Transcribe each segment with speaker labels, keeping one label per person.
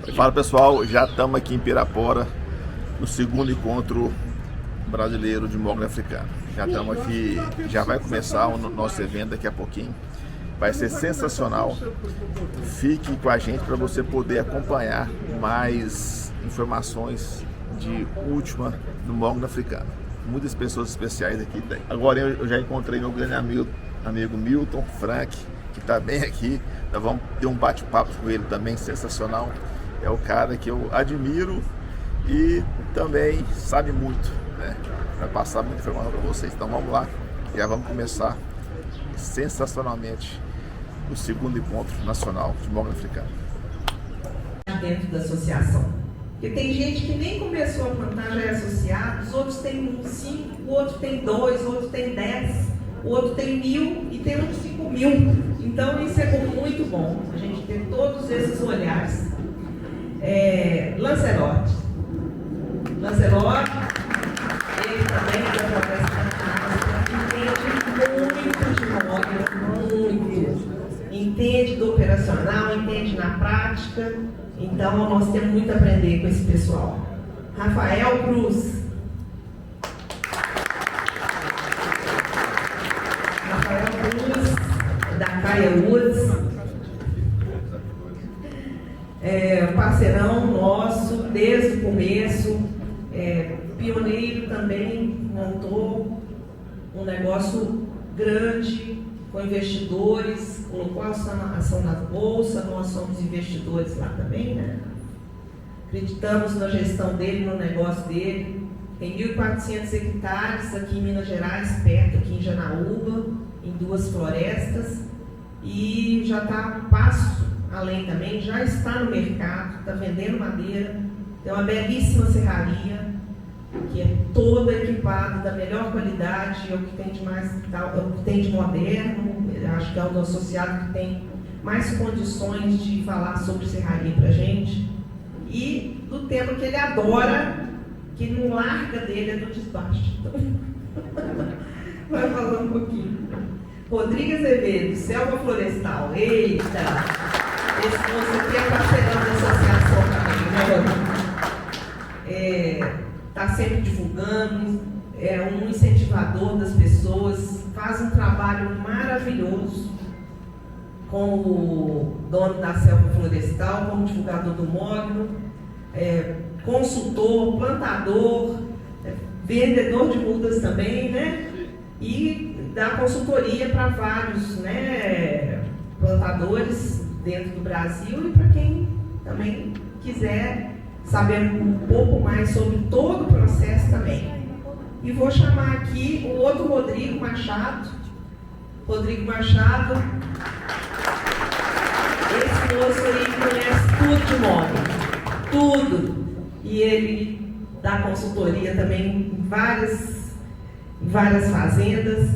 Speaker 1: Fala pessoal, já estamos aqui em Pirapora, no segundo encontro brasileiro de mogno africano. Já estamos aqui, já vai começar o nosso evento daqui a pouquinho. Vai ser sensacional. Fique com a gente para você poder acompanhar mais informações de última do mogno africano. Muitas pessoas especiais aqui tem. Agora eu já encontrei meu grande amigo Milton Frank, que está bem aqui. Nós vamos ter um bate-papo com ele também, sensacional. É o cara que eu admiro e também sabe muito, né? Vai passar muita informação para vocês. Então vamos lá, já vamos começar sensacionalmente o segundo encontro nacional de mogno africano.
Speaker 2: Dentro da associação. Porque tem gente que nem começou a plantar, já é associado, os outros têm 5, o outro tem 2, o outro tem 10, o outro tem 1.000 e tem uns 5.000. Então isso é muito bom, a gente ter todos esses olhares. Lancelotti, ele também da Floresta entende muito de mogno, muito. Entende do operacional, entende na prática. Então nós temos muito a aprender com esse pessoal. Rafael Cruz. Da Caia Woods. Parceirão nosso desde o começo, pioneiro também, montou um negócio grande com investidores, colocou a ação na bolsa, nós somos investidores lá também, né? Acreditamos na gestão dele, no negócio dele. Tem 1.400 hectares aqui em Minas Gerais, perto aqui em Janaúba, em 2 florestas, e já está um passo além também, já está no mercado, está vendendo madeira, tem uma belíssima serraria, que é toda equipada da melhor qualidade, é o que tem de mais, é o que tem de moderno. Acho que é o do associado que tem mais condições de falar sobre serraria pra gente. E do tema que ele adora, que não larga dele, é do desbaste. Então, vai falar um pouquinho. Rodrigo Azevedo, Selva Florestal. Eita! Esse moço aqui é parceirão da associação também, né? Está sempre divulgando, é um incentivador das pessoas, faz um trabalho maravilhoso com o dono da Selva Florestal, como divulgador do mogno, consultor, plantador, vendedor de mudas também, né? E dá consultoria para vários, né, plantadores dentro do Brasil e para quem também quiser saber um pouco mais sobre todo o processo também. E vou chamar aqui o outro Rodrigo Machado. Rodrigo Machado, esse moço aí conhece tudo de mogno, tudo. E ele dá consultoria também em várias fazendas.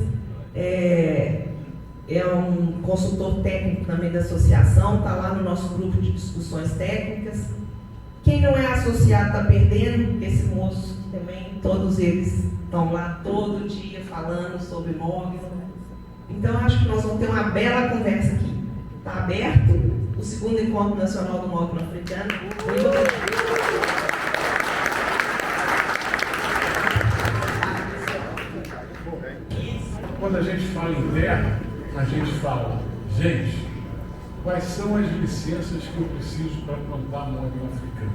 Speaker 2: É um consultor técnico também da associação, está lá no nosso grupo de discussões técnicas. Quem não é associado está perdendo, porque esse moço também, todos eles estão lá todo dia falando sobre mogno. Então acho que nós vamos ter uma bela conversa aqui. Está aberto o segundo encontro nacional do mogno africano.
Speaker 3: Quando a gente fala em terra, a gente fala, gente, quais são as licenças que eu preciso para plantar mogno africano?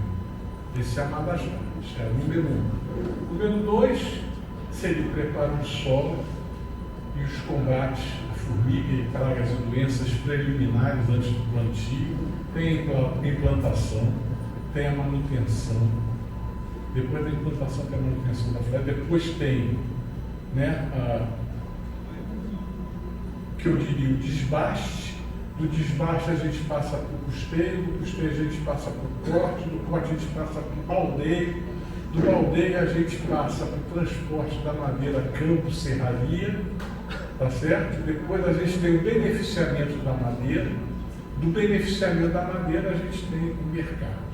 Speaker 3: Esse é a Madajá, esse é o número 1. Número 2 seria o preparo do solo e os combates a formiga e pragas e doenças preliminares antes do plantio. Tem a implantação, tem a manutenção. Depois da implantação tem a manutenção da floresta. Depois tem, né, que eu diria o desbaste. Do desbaste a gente passa para o custeio, do custeio a gente passa para o corte, do corte a gente passa para o baldeio, do baldeio a gente passa para o transporte da madeira campo serraria, tá certo? Depois a gente tem o beneficiamento da madeira, do beneficiamento da madeira a gente tem o mercado.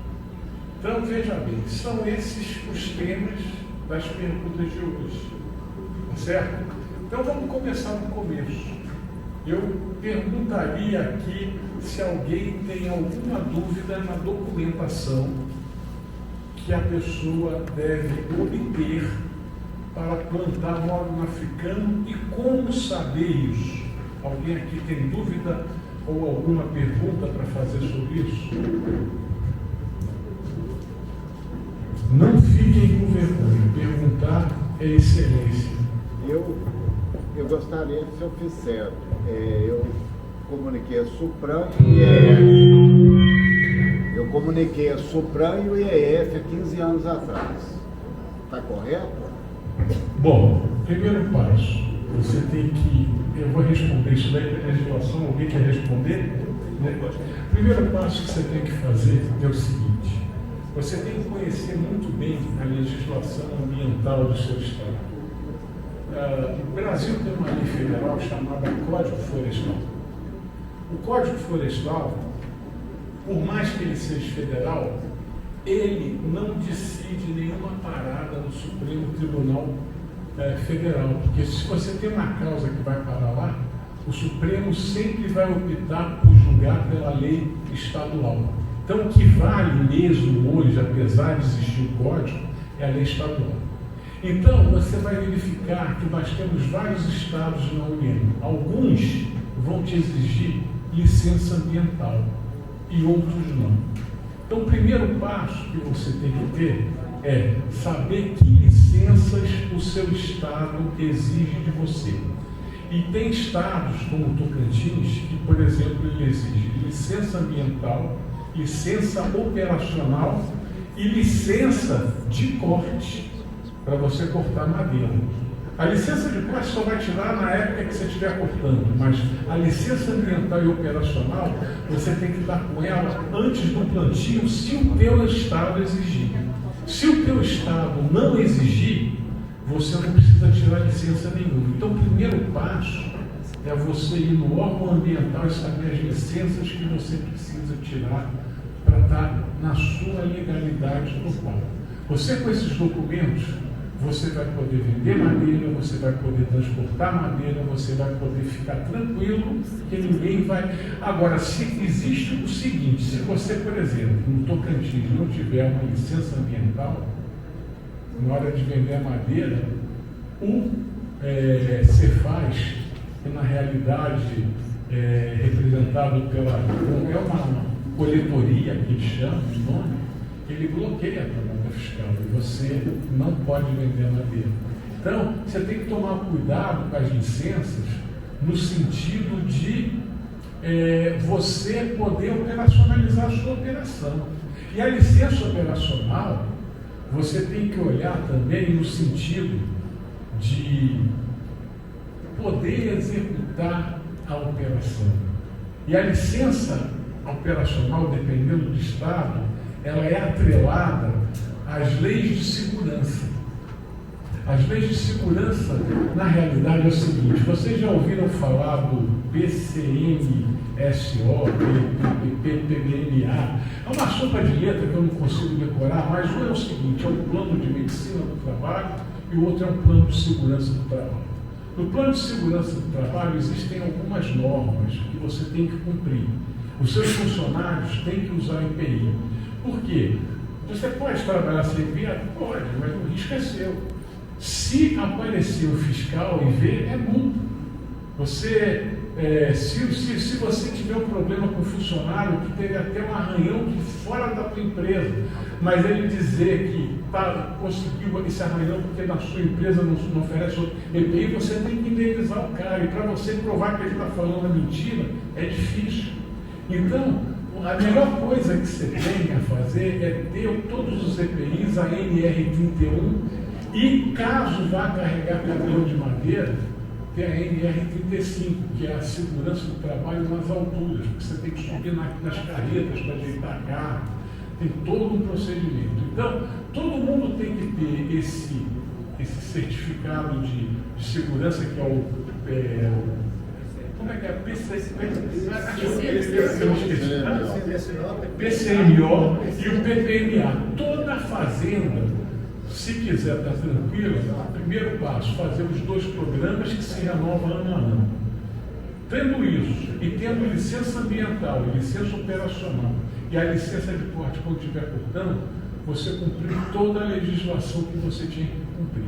Speaker 3: Então veja bem, são esses os temas das perguntas de hoje, tá certo? Então vamos começar no começo. Eu perguntaria aqui se alguém tem alguma dúvida na documentação que a pessoa deve obter para plantar órgão africano e como saber isso. Alguém aqui tem dúvida ou alguma pergunta para fazer sobre isso? Não fiquem com vergonha, perguntar é excelência.
Speaker 4: Eu gostaria de ser oficial. Eu comuniquei a Supran e IEF. Eu comuniquei a Supran e o IEF há 15 anos atrás. Está correto?
Speaker 3: Bom, primeiro passo, você tem que... Eu vou responder isso daí na legislação, alguém quer responder? Primeiro passo que você tem que fazer é o seguinte: você tem que conhecer muito bem a legislação ambiental do seu estado. O Brasil tem uma lei federal chamada Código Florestal. O Código Florestal, por mais que ele seja federal, ele não decide nenhuma parada no Supremo Tribunal Federal, porque se você tem uma causa que vai parar lá, o Supremo sempre vai optar por julgar pela lei estadual. Então, o que vale mesmo hoje, apesar de existir o código, é a lei estadual. Então, você vai verificar que nós temos vários estados na União. Alguns vão te exigir licença ambiental e outros não. Então, o primeiro passo que você tem que ter é saber que licenças o seu estado exige de você. E tem estados, como o Tocantins, que, por exemplo, ele exige licença ambiental, licença operacional e licença de corte para você cortar madeira. A licença de corte só vai tirar na época que você estiver cortando, mas a licença ambiental e operacional você tem que dar com ela antes do plantio, se o teu estado exigir. Se o teu estado não exigir, você não precisa tirar licença nenhuma. Então, o primeiro passo é você ir no órgão ambiental e saber as licenças que você precisa tirar para estar na sua legalidade total. Você, com esses documentos, você vai poder vender madeira, você vai poder transportar madeira, você vai poder ficar tranquilo que ninguém vai... Agora, se existe o seguinte, se você, por exemplo, no Tocantins não tiver uma licença ambiental, na hora de vender a madeira, o Cefaz, que na realidade é representado pela... é uma coletoria que eles chamam de nome, ele bloqueia a nota fiscal e você não pode vender madeira. Então, você tem que tomar cuidado com as licenças no sentido de você poder operacionalizar a sua operação. E a licença operacional, você tem que olhar também no sentido de poder executar a operação. E a licença operacional, dependendo do estado, ela é atrelada às leis de segurança. As leis de segurança, na realidade, é o seguinte: vocês já ouviram falar do PCMSO, PBMA? É uma sopa de letra que eu não consigo decorar, mas um é o seguinte: é um plano de medicina do trabalho e o outro é um plano de segurança do trabalho. No plano de segurança do trabalho existem algumas normas que você tem que cumprir. Os seus funcionários têm que usar EPI. Por quê? Você pode trabalhar sem EPI? Pode, mas o risco é seu. Se aparecer o fiscal e ver, é multa. Você, se você tiver um problema com o funcionário que teve até um arranhão que fora da tua empresa, mas ele dizer que conseguiu esse arranhão porque na sua empresa não oferece outro EPI, você tem que indenizar o cara. E para você provar que ele está falando a mentira, é difícil. Então, a melhor coisa que você tem a fazer é ter todos os EPIs, a NR31, e caso vá carregar caminhão de madeira, ter a NR35, que é a segurança do trabalho nas alturas, porque você tem que subir nas carretas para ajeitar carro, tem todo um procedimento. Então, todo mundo tem que ter esse certificado de segurança, que é o como é que é? PCMO e o PPMA. Toda fazenda, se quiser estar tranquilo, primeiro passo, fazer os dois programas que se renovam ano a ano. Tendo isso, E tendo licença ambiental e licença operacional e a licença de porte quando estiver cortando, você cumpriu toda a legislação que você tinha que cumprir.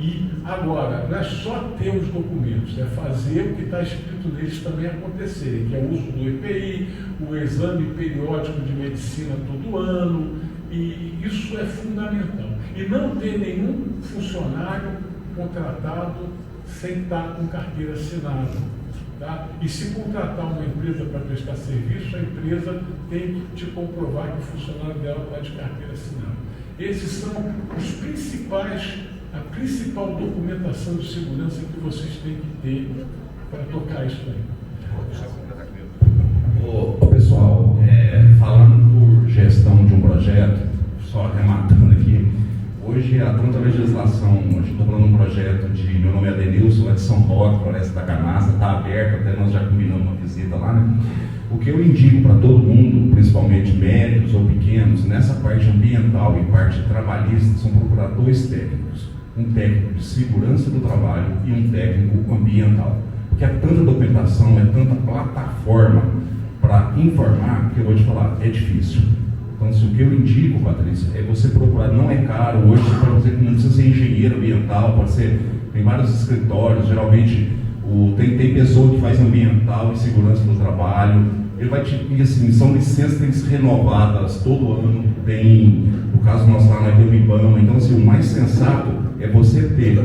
Speaker 3: E agora, não é só ter os documentos, é fazer o que está escrito neles também acontecerem, que é o uso do EPI, o exame periódico de medicina todo ano, e isso é fundamental. E não ter nenhum funcionário contratado sem estar com carteira assinada. Tá? E se contratar uma empresa para prestar serviço, a empresa tem que te comprovar que o funcionário dela está de carteira assinada. Esses são os a principal documentação de segurança que vocês têm que ter para tocar isso aí.
Speaker 5: Pessoal, falando por gestão de um projeto, só arrematando aqui, hoje a tanta legislação, hoje estou falando de um projeto meu nome é Adenilson, lá de São Roque, Floresta da Canastra, está aberto, até nós já combinamos uma visita lá, né? O que eu indico para todo mundo, principalmente médicos ou pequenos, nessa parte ambiental e parte trabalhista, são procurar dois técnicos. Um técnico de segurança do trabalho e um técnico ambiental. Porque é tanta documentação, é tanta plataforma para informar, que eu vou te falar, é difícil. Então, o que eu indico, Patrícia, é você procurar, não é caro, hoje você pode dizer que não precisa ser engenheiro ambiental, pode ser, tem vários escritórios, geralmente tem pessoa que faz ambiental e segurança do trabalho, ele vai e assim, são licenças que tem que ser renovadas todo ano, tem, no caso nosso lá, nós temos o IBAMA, então assim, o mais sensato é você ter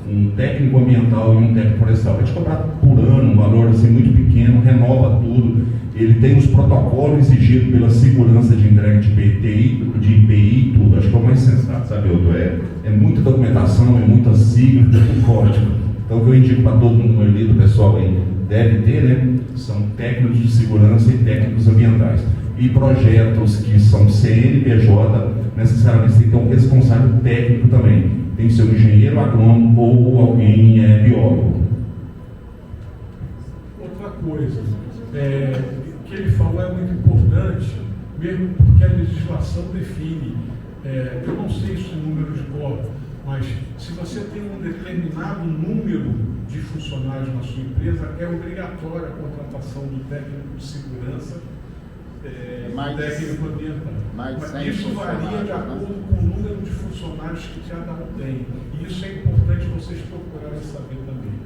Speaker 5: um técnico ambiental e um técnico florestal, vai te cobrar por ano um valor assim, muito pequeno, renova tudo, ele tem os protocolos exigidos pela segurança de entrega de IPI e tudo, acho que é o mais sensato, sabe, Eudo? É muita documentação, é muita sigla, muito código. Então, o que eu indico para todo mundo ali, do pessoal aí, deve ter, né, são técnicos de segurança e técnicos ambientais. E projetos que são CNPJ, necessariamente tem que ter um responsável técnico também. Tem que ser um engenheiro agrônomo ou alguém biólogo.
Speaker 3: Outra coisa, que ele falou é muito importante, mesmo porque a legislação define, eu não sei se o número de cor, mas se você tem um determinado número de funcionários na sua empresa, é obrigatória a contratação do técnico de segurança e técnico ambiental. Mas isso varia de acordo com o número de funcionários que cada um tem. E isso é importante vocês procurarem saber também.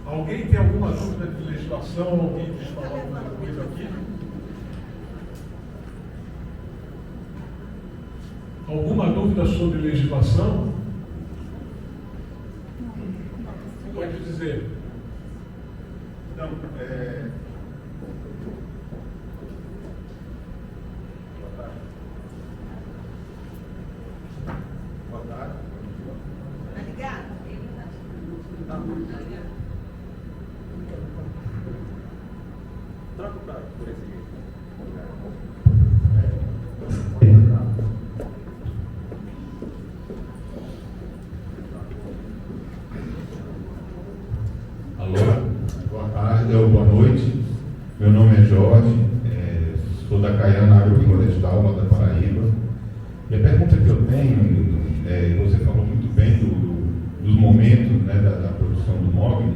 Speaker 3: Alguém tem alguma dúvida de legislação? Alguém quer falar alguma coisa aqui? Alguma dúvida sobre legislação? Pode dizer.
Speaker 6: Então, boa tarde.
Speaker 7: Tá ligado?
Speaker 6: Troca por esse vídeo.
Speaker 8: Boa tarde ou boa noite. Meu nome é Jorge, sou da Caiana Agroflorestal, lá da Paraíba. E a pergunta que eu tenho, você falou muito bem dos momentos, né, da produção do Mogni,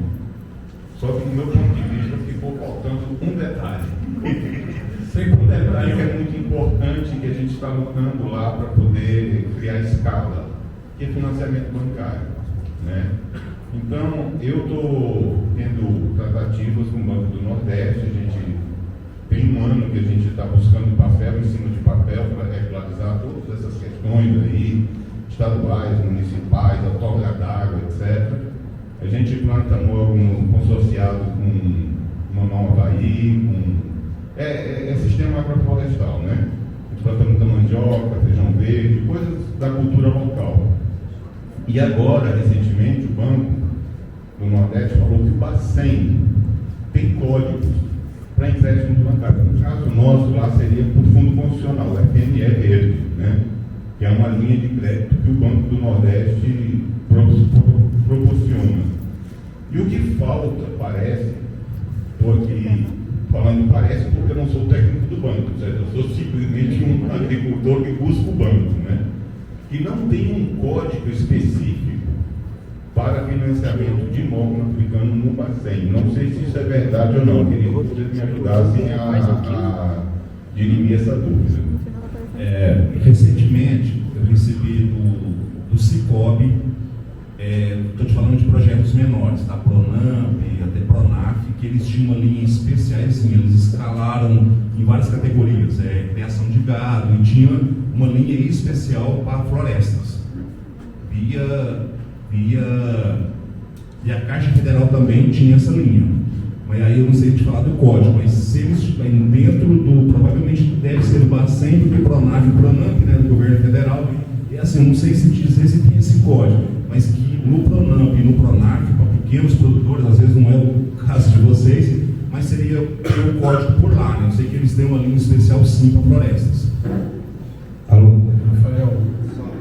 Speaker 8: só que no meu ponto de vista ficou faltando um detalhe. Um detalhe que é muito importante, que a gente está lutando lá para poder criar escala, que é financiamento bancário, né? Então, eu estou tendo tratativas com o Banco do Nordeste, a gente tem um ano que a gente está buscando papel em cima de papel para regularizar todas essas questões aí, estaduais, municipais, outorga d'água, etc. A gente planta mogo consorciado com Mamão Havaí, é sistema agroflorestal, né? A gente planta muita mandioca, feijão verde, coisas da cultura local. E agora, recentemente, o Banco do Nordeste falou que o Bacen tem códigos para empréstimo bancário. No caso nosso, lá seria por fundo constitucional, o FNE verde, né? Que é uma linha de crédito que o Banco do Nordeste proporciona. E o que falta, parece, estou aqui falando parece porque eu não sou técnico do banco, certo? Eu sou simplesmente um agricultor que busca o banco, né? E não tem um código específico para financiamento de imóvel africano no Bacen. Não sei se isso é verdade ou não, queria que vocês me ajudassem a dirimir essa dúvida.
Speaker 5: Recentemente, eu recebi do Cicobi, estou te falando de projetos menores, da Pronamp e até Pronaf, que eles tinham uma linha especiais, eles escalaram em várias categorias, criação de gado, e tinha uma linha especial para florestas. E a Caixa Federal também tinha essa linha. Mas aí eu não sei te falar do código, mas se eles estiverem dentro do, provavelmente deve ser o Bacen, porque Pronaf e Pronamp, né, do governo federal, e assim, eu não sei se dizer se tem esse código, mas que no Pronamp e no Pronaf, para pequenos produtores, às vezes não é o caso de vocês, mas seria o código por lá, né? Eu sei que eles têm uma linha especial sim para florestas.
Speaker 3: Alô, Rafael.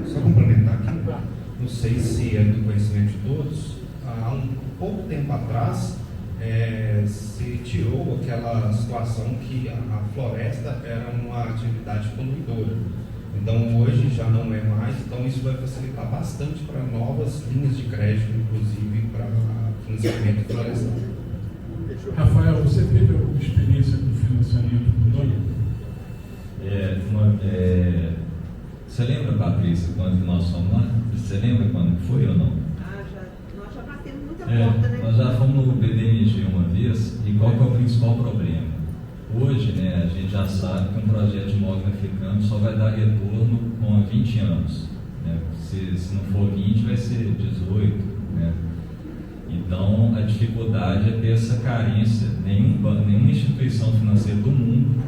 Speaker 9: Só complementar aqui, não sei se é do conhecimento de todos, há um pouco tempo atrás se tirou aquela situação que a floresta era uma atividade poluidora. Então hoje já não é mais, então isso vai facilitar bastante para novas linhas de crédito, inclusive para financiamento florestal.
Speaker 3: Rafael, você teve alguma experiência com financiamento público?
Speaker 10: Você lembra, Patrícia, quando nós fomos lá? Você lembra quando foi ou não?
Speaker 7: Nós já batemos muita porta, né?
Speaker 10: Nós já fomos no BDMG uma vez, e qual que é o principal problema? Hoje, né, a gente já sabe que um projeto de imóvel africano só vai dar retorno com 20 anos. Né? Se não for 20, vai ser 18. Né? Então, a dificuldade é ter essa carência. Nenhuma instituição financeira do mundo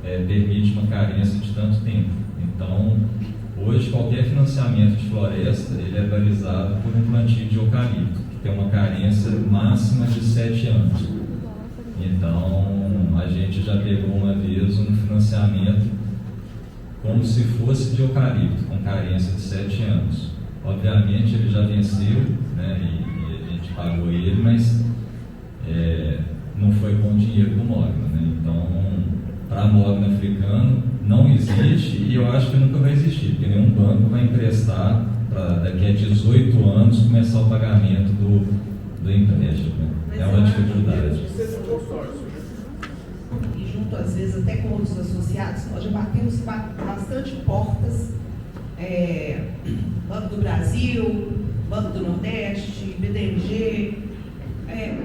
Speaker 10: permite uma carência de tanto tempo. Então, hoje, qualquer financiamento de floresta, ele é balizado por um plantio de eucalipto, que tem uma carência máxima de 7 anos. Então, a gente já pegou uma vez um financiamento como se fosse de eucalipto, com carência de 7 anos. Obviamente, ele já venceu, né, e a gente pagou ele, mas não foi com o dinheiro do Mogna. Né? Então, para Mogna africano, não existe, e eu acho que nunca vai existir, porque nenhum banco vai emprestar para daqui a 18 anos começar o pagamento do empréstimo. Né? É uma dificuldade.
Speaker 2: E junto, às vezes, até com outros associados, nós já batemos bastante portas, Banco do Brasil, Banco do Nordeste, BDMG.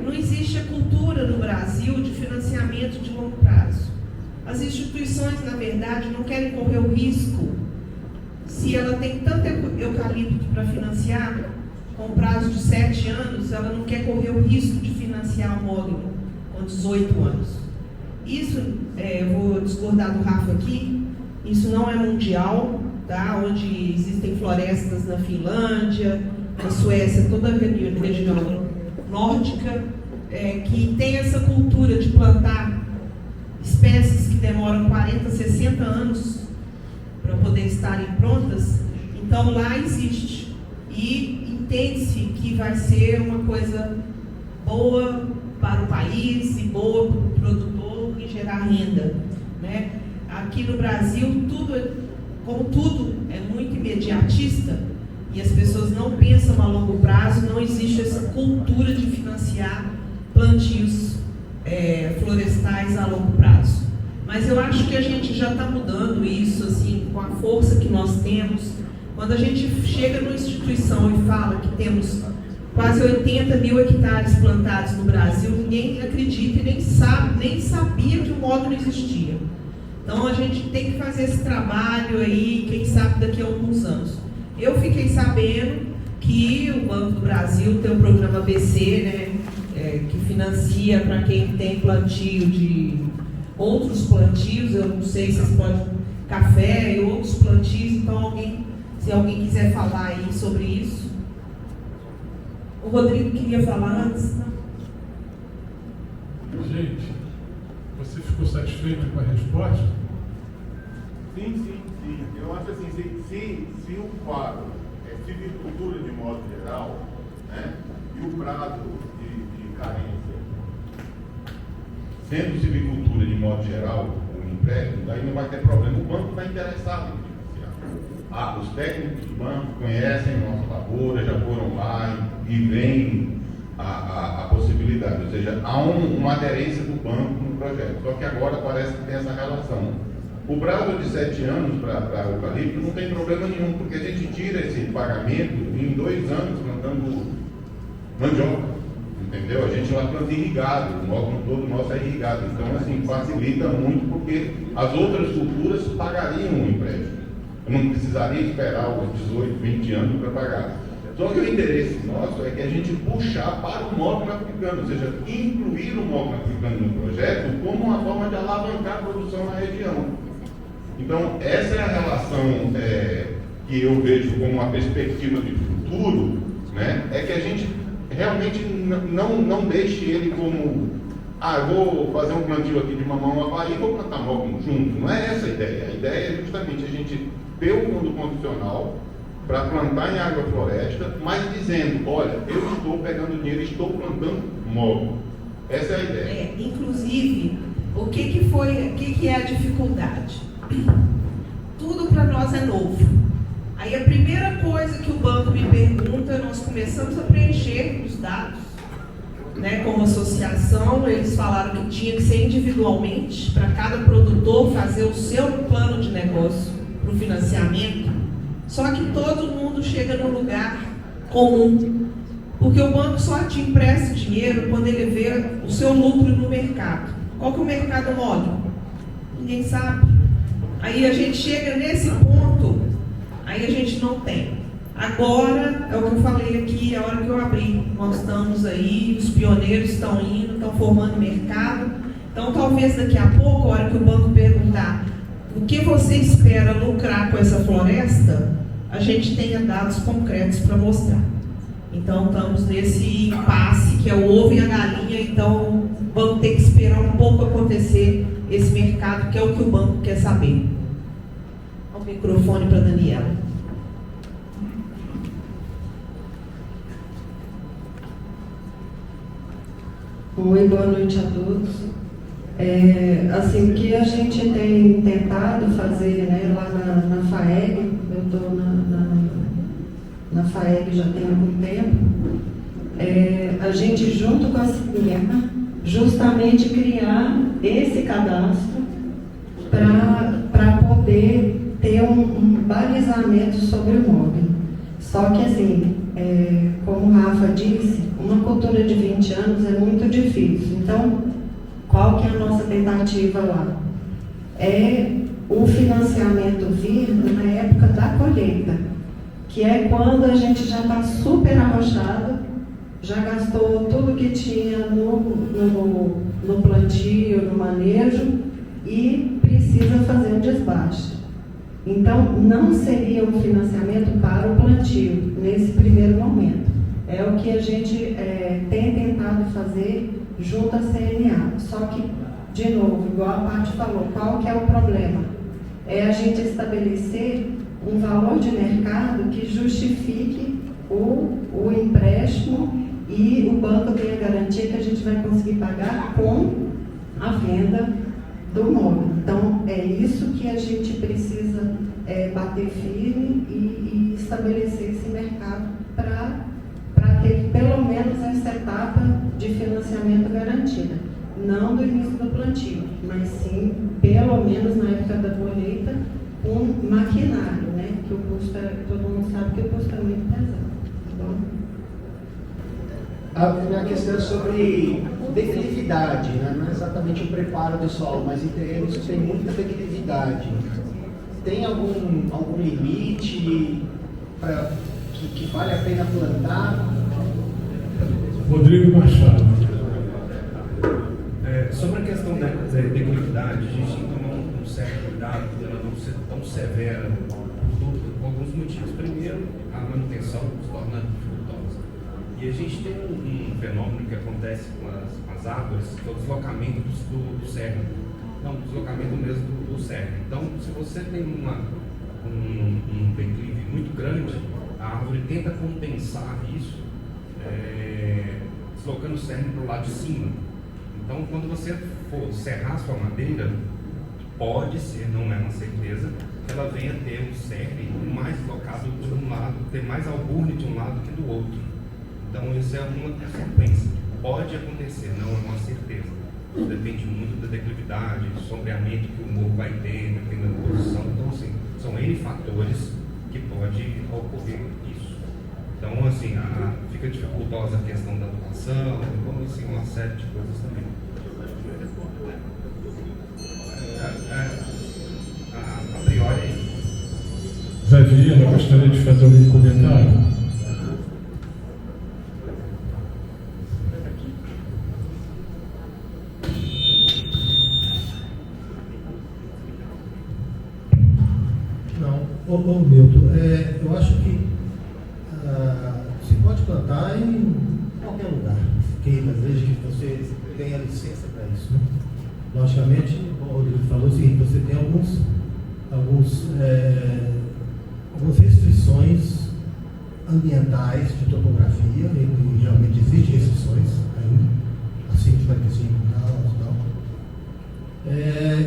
Speaker 2: Não existe a cultura no Brasil de financiamento de longo prazo. As instituições, na verdade, não querem correr o risco, se ela tem tanto eucalipto para financiar, com prazo de 7 anos, ela não quer correr o risco de financiar o módulo com 18 anos. Isso, eu vou discordar do Rafa aqui, isso não é mundial, tá? Onde existem florestas na Finlândia, na Suécia, toda a região nórdica, que tem essa cultura de plantar espécies que demoram 40, 60 anos para poder estarem prontas. Então lá existe, e entende-se que vai ser uma coisa boa para o país e boa para o produtor e gerar renda, né? Aqui no Brasil, como tudo é muito imediatista e as pessoas não pensam a longo prazo, não existe essa cultura de financiar plantios florestais a longo prazo. Mas eu acho que a gente já está mudando isso, assim, com a força que nós temos. Quando a gente chega numa instituição e fala que temos quase 80 mil hectares plantados no Brasil, ninguém acredita e nem sabia que o módulo existia. Então a gente tem que fazer esse trabalho aí, quem sabe daqui a alguns anos. Eu fiquei sabendo que o Banco do Brasil tem o programa BC, né, que financia para quem tem plantio de outros plantios, eu não sei se pode café e outros plantios, então se alguém quiser falar aí sobre isso. O Rodrigo queria falar antes, não?
Speaker 3: Gente, você ficou satisfeito com a resposta?
Speaker 6: Sim. Eu acho assim, se o quadro é silvicultura de modo geral, né, e o prazo de carência
Speaker 8: Sendo silvicultura de modo geral, o empréstimo, daí não vai ter problema, o banco está interessado em financiar. os técnicos do banco conhecem nossa lavoura, já foram lá e veem a possibilidade, ou seja, há uma aderência do banco no projeto, só que agora parece que tem essa relação. O prazo de 7 anos para o eucalipto não tem problema nenhum, porque a gente tira esse pagamento em 2 anos plantando mandioca, entendeu? A gente lá planta irrigado, o módulo todo nosso é irrigado, então assim, facilita muito, porque as outras culturas pagariam o empréstimo. Eu não precisaria esperar os 18, 20 anos para pagar. Só que o interesse nosso é que a gente puxar para o módulo africano, ou seja, incluir o módulo africano no projeto como uma forma de alavancar a produção na região. Então, essa é a relação que eu vejo como uma perspectiva de futuro, né? É que a gente realmente não deixe ele como, eu vou fazer um plantio aqui de mamão-havaí e vou plantar módulo junto. Não é essa a ideia. A ideia é justamente a gente ter o fundo condicional para plantar em agrofloresta, mas dizendo, olha, eu estou pegando dinheiro e estou plantando módulo. Essa é a ideia.
Speaker 2: Inclusive, o que é a dificuldade? Tudo para nós é novo. Aí a primeira coisa que o banco me pergunta, nós começamos a preencher os dados, né, como associação, eles falaram que tinha que ser individualmente, para cada produtor fazer o seu plano de negócio para o financiamento. Só que todo mundo chega num lugar comum, porque o banco só te empresta dinheiro quando ele vê o seu lucro no mercado. Qual que é o mercado módulo? Ninguém sabe. Aí a gente chega nesse ponto, aí a gente não tem. Agora, é o que eu falei aqui, a hora que eu abri, nós estamos aí, os pioneiros estão indo, estão formando mercado. Então, talvez daqui a pouco, a hora que o banco perguntar o que você espera lucrar com essa floresta, a gente tenha dados concretos para mostrar. Então, estamos nesse impasse que é o ovo e a galinha, então vamos ter que esperar um pouco acontecer esse mercado, que é o que o banco quer saber. O microfone para a Daniela.
Speaker 11: Oi, boa noite a todos. Assim, o que a gente tem tentado fazer, né, lá na FAEG, eu estou na FAEG já tem algum tempo, a gente junto com a CIEMA, justamente criar esse cadastro para poder ter um balizamento sobre o móvel. Só que assim, como o Rafa disse, uma cultura de 20 anos é muito difícil. Então, qual que é a nossa tentativa lá? É o financiamento vir na época da colheita, que é quando a gente já está super arrochado, já gastou tudo que tinha no plantio, no manejo, e precisa fazer um desbaste. Então, não seria um financiamento para o plantio, nesse primeiro momento. É o que a gente tem tentado fazer junto à CNA. Só que, de novo, igual a Paty falou, qual que é o problema? É a gente estabelecer um valor de mercado que justifique o empréstimo e o banco tem a garantia que a gente vai conseguir pagar com a venda do móvel. Então, é isso que a gente precisa bater firme e estabelecer esse mercado para ter pelo menos essa etapa de financiamento garantida. Não do início do plantio, mas sim, pelo menos na época da colheita, com maquinário, né? Que o custo todo mundo sabe que o custo é muito pesado. Tá bom?
Speaker 12: A questão é sobre declividade, né? Não é exatamente o preparo do solo, mas em terrenos que tem muita declividade. Tem algum limite que vale a pena plantar?
Speaker 3: Rodrigo Machado.
Speaker 9: Sobre a questão da declividade, a gente tem que tomar um certo cuidado para ela não ser tão severa, por alguns motivos. Primeiro, a manutenção se torna dificultosa. E a gente tem um fenômeno que acontece com as árvores, que é o deslocamento do cerne. Não, o deslocamento mesmo do cerne. Então, se você tem um declive muito grande, a árvore tenta compensar isso, deslocando o cerne para o lado de cima. Então, quando você for serrar sua madeira, pode ser, não é uma certeza, ela venha ter um cerne mais locado de um lado, ter mais alburne de um lado que do outro. Então isso é uma consequência. Pode acontecer, não é uma certeza. Depende muito da declividade, do sombreamento que o morro vai ter, dependendo da posição. Então, assim, são N fatores que pode ocorrer isso. Então, assim, fica dificultosa a questão da dotação, como assim, uma série de coisas também. A priori é isso.
Speaker 3: Zé Viana, eu gostaria de fazer algum comentário.
Speaker 13: Ô Milton, eu acho que se pode plantar em qualquer lugar, desde que você tenha licença para isso. Né? Logicamente, o Rodrigo falou o seguinte, você tem algumas restrições ambientais de topografia, e realmente existem restrições ainda, acima de 45 graus e tal.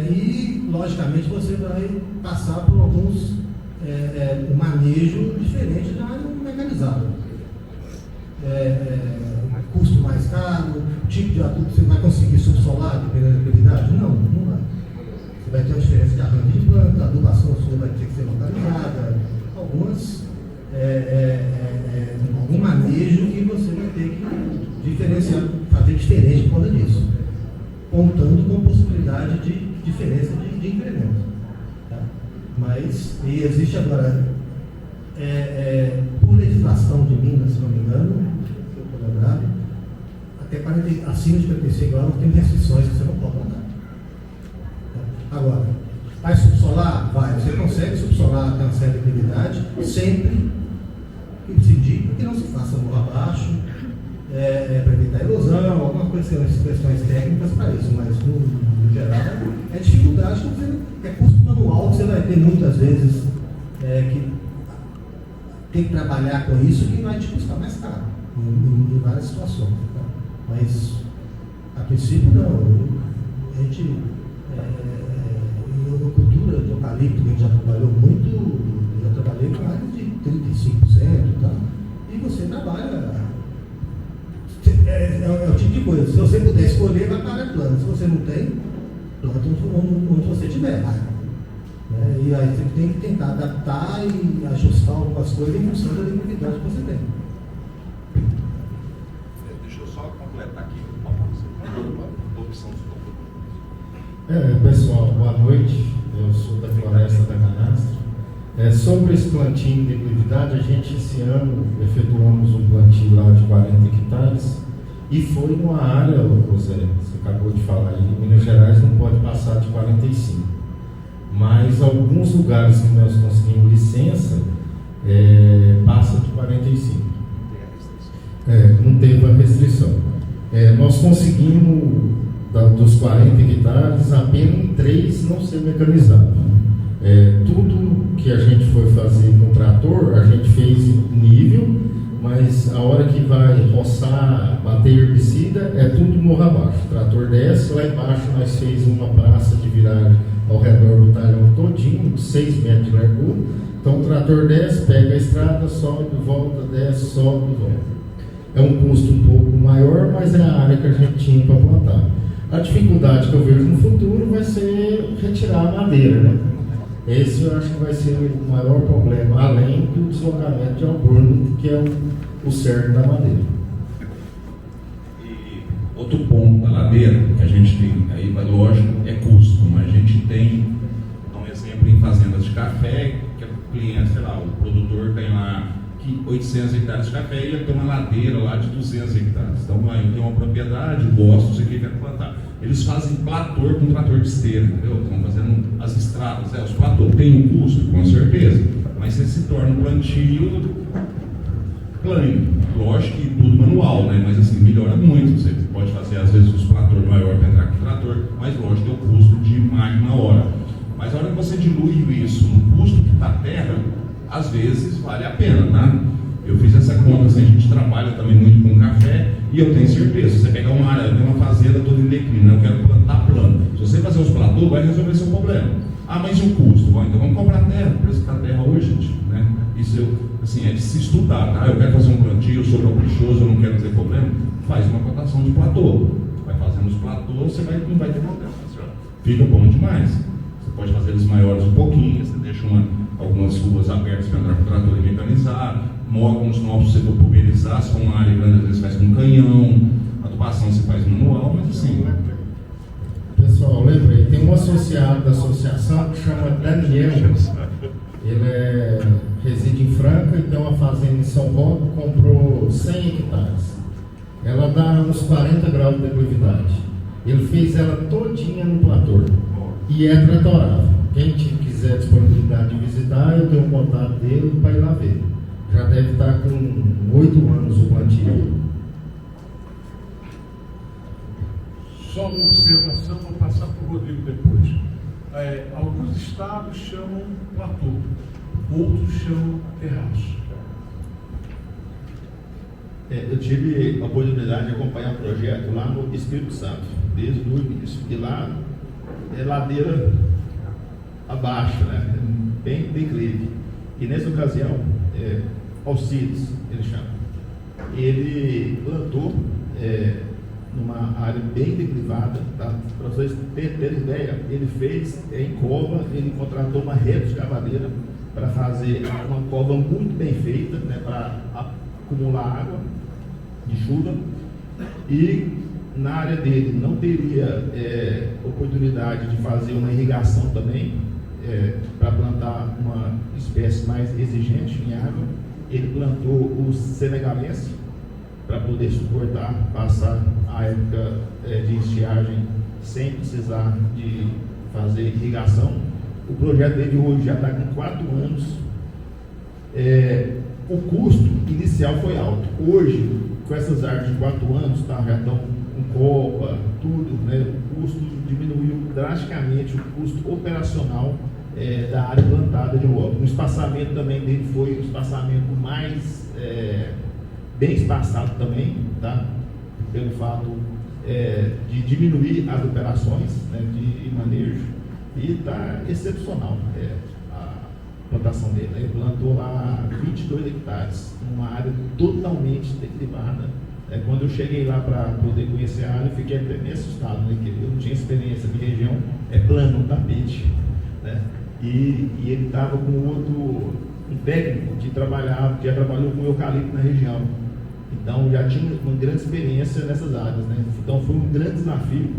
Speaker 13: E, logicamente, você vai passar por alguns um manejo diferente da área mecanizada. Custo mais caro, tipo de adubo, você vai conseguir subsolar, dependendo da habilidade? Não vai. Você vai ter uma diferença de arranjo de planta, a adubação sua vai ter que ser localizada, algum manejo que você vai ter que diferenciar, fazer diferente por causa disso, contando com possibilidade de diferença de incremento. Mas existe agora, por legislação de Minas, se não me engano, se eu estou lembrado, até acima de 45 graus tem restrições que você não pode plantar. Agora, vai subsolar? Vai. Você consegue subsolar até uma certa atividade, sempre que se indica que não se faça morro abaixo, para evitar erosão, alguma coisa, questões técnicas para isso, mas no geral é dificuldade que você, é custo manual que você vai ter muitas vezes que tem que trabalhar com isso, que vai te custar mais caro em várias situações. Tá? Mas a princípio não, a gente a cultura do eucalipto, que a gente já trabalhou muito, já trabalhei com áreas de 35% e tal, e você trabalha. É o tipo de coisa, se você puder escolher, vai para a área plana. Se você não tem, planta onde você tiver. E aí você tem que tentar adaptar e ajustar algumas coisas em função da liquidez que você tem.
Speaker 5: Deixa eu só completar aqui a opção dos
Speaker 14: pessoal, boa noite. Eu sou da Floresta da Canastra. Sobre esse plantio em declividade, a gente esse ano efetuamos um plantio lá de 40 hectares e foi numa área, José, você acabou de falar aí, em Minas Gerais não pode passar de 45, mas alguns lugares que nós conseguimos licença passa de 45. Não teve a restrição. Nós conseguimos, dos 40 hectares, apenas em 3 não ser mecanizado. Tudo que a gente foi fazer com trator, a gente fez nível, mas a hora que vai roçar, bater herbicida, é tudo morro abaixo. O trator desce, lá embaixo nós fez uma praça de viragem ao redor do talhão todinho, 6 metros de largura. Então o trator desce, pega a estrada, sobe, volta, desce, sobe, volta. É um custo um pouco maior, mas é a área que a gente tinha para plantar. A dificuldade que eu vejo no futuro vai ser retirar a madeira, né? Esse eu acho que vai ser o maior problema, além do deslocamento de alburno, que é o cerne da madeira.
Speaker 5: E outro ponto da ladeira que a gente tem, aí lógico, é custo, mas a gente tem, um exemplo em fazendas de café, que o cliente, sei lá, o produtor tem lá 800 hectares de café e ele tem uma ladeira lá de 200 hectares. Então, eu tenho uma propriedade, gosto, não sei o que, quero plantar. Eles fazem platô com trator de esteira, entendeu? Estão fazendo as estradas. Os platô têm um custo, com certeza, mas você se torna um plantio plano. Lógico que tudo manual, né? Mas assim, melhora muito. Você pode fazer, às vezes, os platôs maior para entrar com o trator, mas lógico que é o custo de máquina na hora. Mas a hora que você dilui isso no custo que está a terra, às vezes vale a pena, tá? Eu fiz essa conta, assim, a gente trabalha também muito com café e eu tenho certeza, se você pegar uma área, tem uma fazenda toda em declínio, eu quero plantar plano. Se você fazer os platôs, vai resolver seu problema. Ah, mas e o custo? Bom, então vamos comprar terra, o preço da terra hoje, gente, né? Isso assim, é de se estudar, tá? Eu quero fazer um plantio, eu sou caprichoso, eu não quero ter problema, faz uma cotação de platô. Vai fazendo os platôs, você não vai ter problema. Fica bom demais. Você pode fazer eles maiores um pouquinho, você deixa algumas ruas abertas para entrar com o trator e mecanizar, alguns novos você for pulverizar, se for uma área grande, às vezes faz com canhão, adubação você faz manual, mas assim.
Speaker 14: Pessoal, lembrei, tem um associado da associação que chama Daniel. Ele reside em Franca e tem uma fazenda em São Roque, comprou 100 hectares. Ela dá uns 40 graus de declividade. Ele fez ela todinha no platô e é tratorável. Quem quiser disponibilidade de visitar, eu tenho o contato dele para ir lá ver. Já deve estar com 8 anos o plantio.
Speaker 3: Só uma observação, vou passar para o Rodrigo depois. Alguns estados chamam platô, outros chamam terraço.
Speaker 1: Eu tive a oportunidade de acompanhar um projeto lá no Espírito Santo, desde o início. E lá é ladeira abaixo, né? Bem declive. E nessa ocasião, Alcides, ele chama, ele plantou numa área bem declivada, tá? Para vocês terem ideia, ele fez em cova, ele contratou uma rede escavadeira para fazer uma cova muito bem feita, né? Para acumular água de chuva, e na área dele não teria oportunidade de fazer uma irrigação também, para plantar uma espécie mais exigente em água. Ele plantou o senegalense para poder suportar, passar a época de estiagem sem precisar de fazer irrigação. O projeto dele hoje já está com 4 anos. O custo inicial foi alto. Hoje, com essas árvores de 4 anos, tá, já estão com copa, tudo, né? O custo diminuiu drasticamente, o custo operacional da área plantada de novo. O espaçamento também dele foi um espaçamento mais bem espaçado também, tá? Pelo fato de diminuir as operações, né, de manejo, e está excepcional a plantação dele. Ele plantou lá 22 hectares, numa área totalmente declivada. Quando eu cheguei lá para poder conhecer a área, eu fiquei até meio assustado, né, que eu não tinha experiência. Minha região é plano, um tapete, né? E ele estava com um técnico que já trabalhou com eucalipto na região. Então já tinha uma grande experiência nessas áreas, né? Então foi um grande desafio.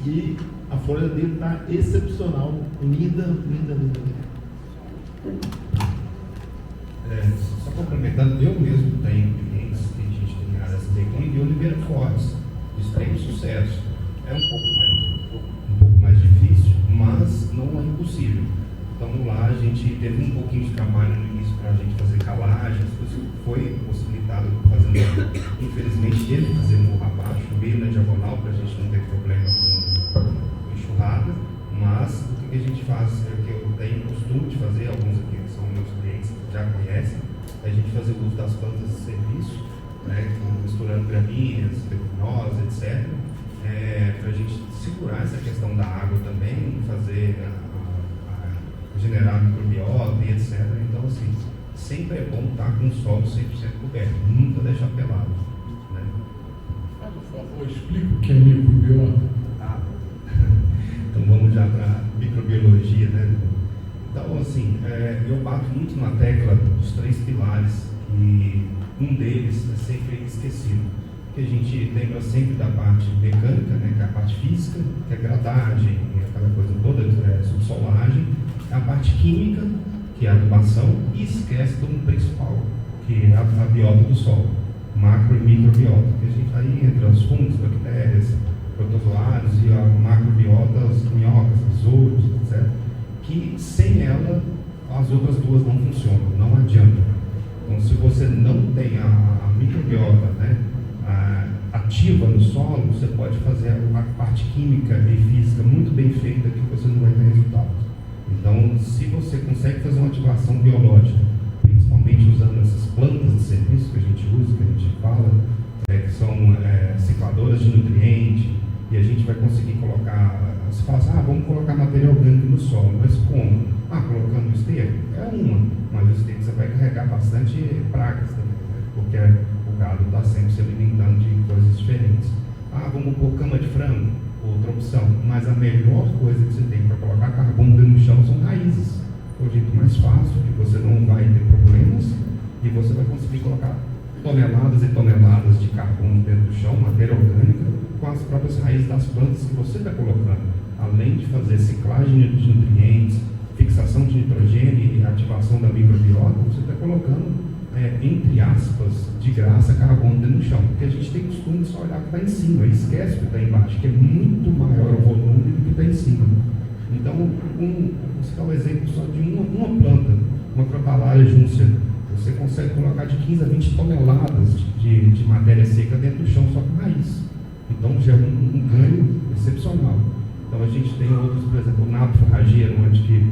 Speaker 1: E a folha dele está excepcional, linda, linda, linda.
Speaker 9: Só complementando, eu mesmo tenho clientes que a gente tem áreas de declive e Oliveira Fortes, extremo sucesso. É um pouco mais difícil, mas não é impossível. Então lá a gente teve um pouquinho de trabalho no início para a gente fazer calagens, foi possibilitado fazendo, infelizmente, ele fazer morro abaixo, meio na diagonal, para a gente não ter problema com enxurrada, mas o que a gente faz é que eu tenho o costume de fazer, alguns aqui que são meus clientes que já conhecem, a gente fazer o uso das plantas de serviço, né, misturando gramíneas, leguminosas, etc., para a gente segurar essa questão da água também, fazer generar microbiota e etc. Então, assim, sempre é bom estar com o solo 100% coberto, nunca deixar pelado, né?
Speaker 3: Por favor, explica o que é microbiota.
Speaker 9: Então vamos já para a microbiologia, né? Então, assim, eu bato muito na tecla dos 3 pilares, e um deles é sempre esquecido, que a gente lembra sempre da parte mecânica, né, que é a parte física, que é gradagem, aquela coisa toda, subsolagem, a parte química, que é a adubação, e esquece do principal, que é a biota do solo, macro e microbiota, que a gente aí entra os fungos, bactérias, protozoários e a macrobiota, as minhocas, besouros, etc., que sem ela as outras duas não funcionam, não adianta. Então, se você não tem a microbiota, né, ativa no solo, você pode fazer a parte química e física muito bem feita que você não vai ter resultado. Então, se você consegue fazer uma ativação biológica, principalmente usando essas plantas de serviço que a gente usa, que a gente fala, que são cicladoras de nutriente, E a gente vai conseguir colocar, se fala assim, vamos colocar matéria orgânica no solo, mas como? Colocando esterco? É uma, mas o esterco você vai carregar bastante pragas também, né? Porque o gado está sempre se alimentando de coisas diferentes. Vamos pôr cama de frango? Outra opção, mas a melhor coisa que você tem para colocar carbono dentro do chão são raízes. É o jeito mais fácil, que você não vai ter problemas e você vai conseguir colocar toneladas e toneladas de carbono dentro do chão, matéria orgânica, com as próprias raízes das plantas que você está colocando. Além de fazer ciclagem de nutrientes, fixação de nitrogênio e ativação da microbiota, você está colocando, entre aspas, de graça, carbono dentro do chão. Porque a gente tem costume de só olhar o que está em cima e esquece o que está embaixo, que é muito maior o volume do que está em cima. Então, você dá um exemplo só de uma planta, uma Crotalaria juncea. Você consegue colocar de 15 a 20 toneladas de matéria seca dentro do chão só com raiz. Então, já é um ganho excepcional. Então, a gente tem outros, por exemplo, o nabo forrageiro, onde que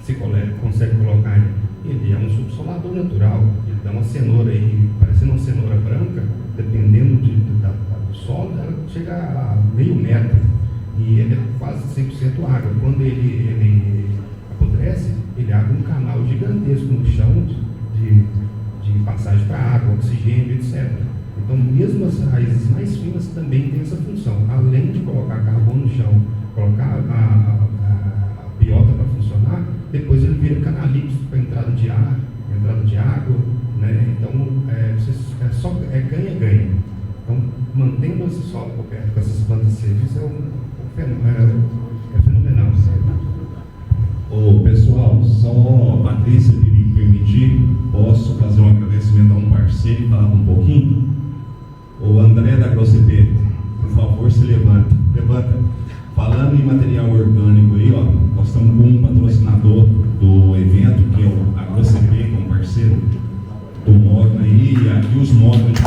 Speaker 9: se consegue colocar, ele é um subsolador natural. Ele dá uma cenoura aí, parecendo uma cenoura branca, dependendo do solo, ela chega a meio metro. E ele é quase 100% água. Quando ele apodrece, ele abre um canal gigantesco no chão de passagem para água, oxigênio, etc. Então, mesmo as raízes mais finas também têm essa função. Além de colocar carbono no chão, colocar a biota para funcionar, depois ele vira canalítico para entrada de ar, entrada de água, né? Então, é ganha-ganha. Então, mantendo esse solo coberto com essas plantas secas é fenomenal.
Speaker 5: Pessoal, só a Patrícia me permitir, posso fazer um agradecimento a um parceiro e falar um pouquinho? O André da AgroCP, por favor, se levanta. Falando em material orgânico aí, nós estamos com um patrocinador do evento, que é o AgroCP, que é um parceiro do Mogna aí, e aqui os Mogna de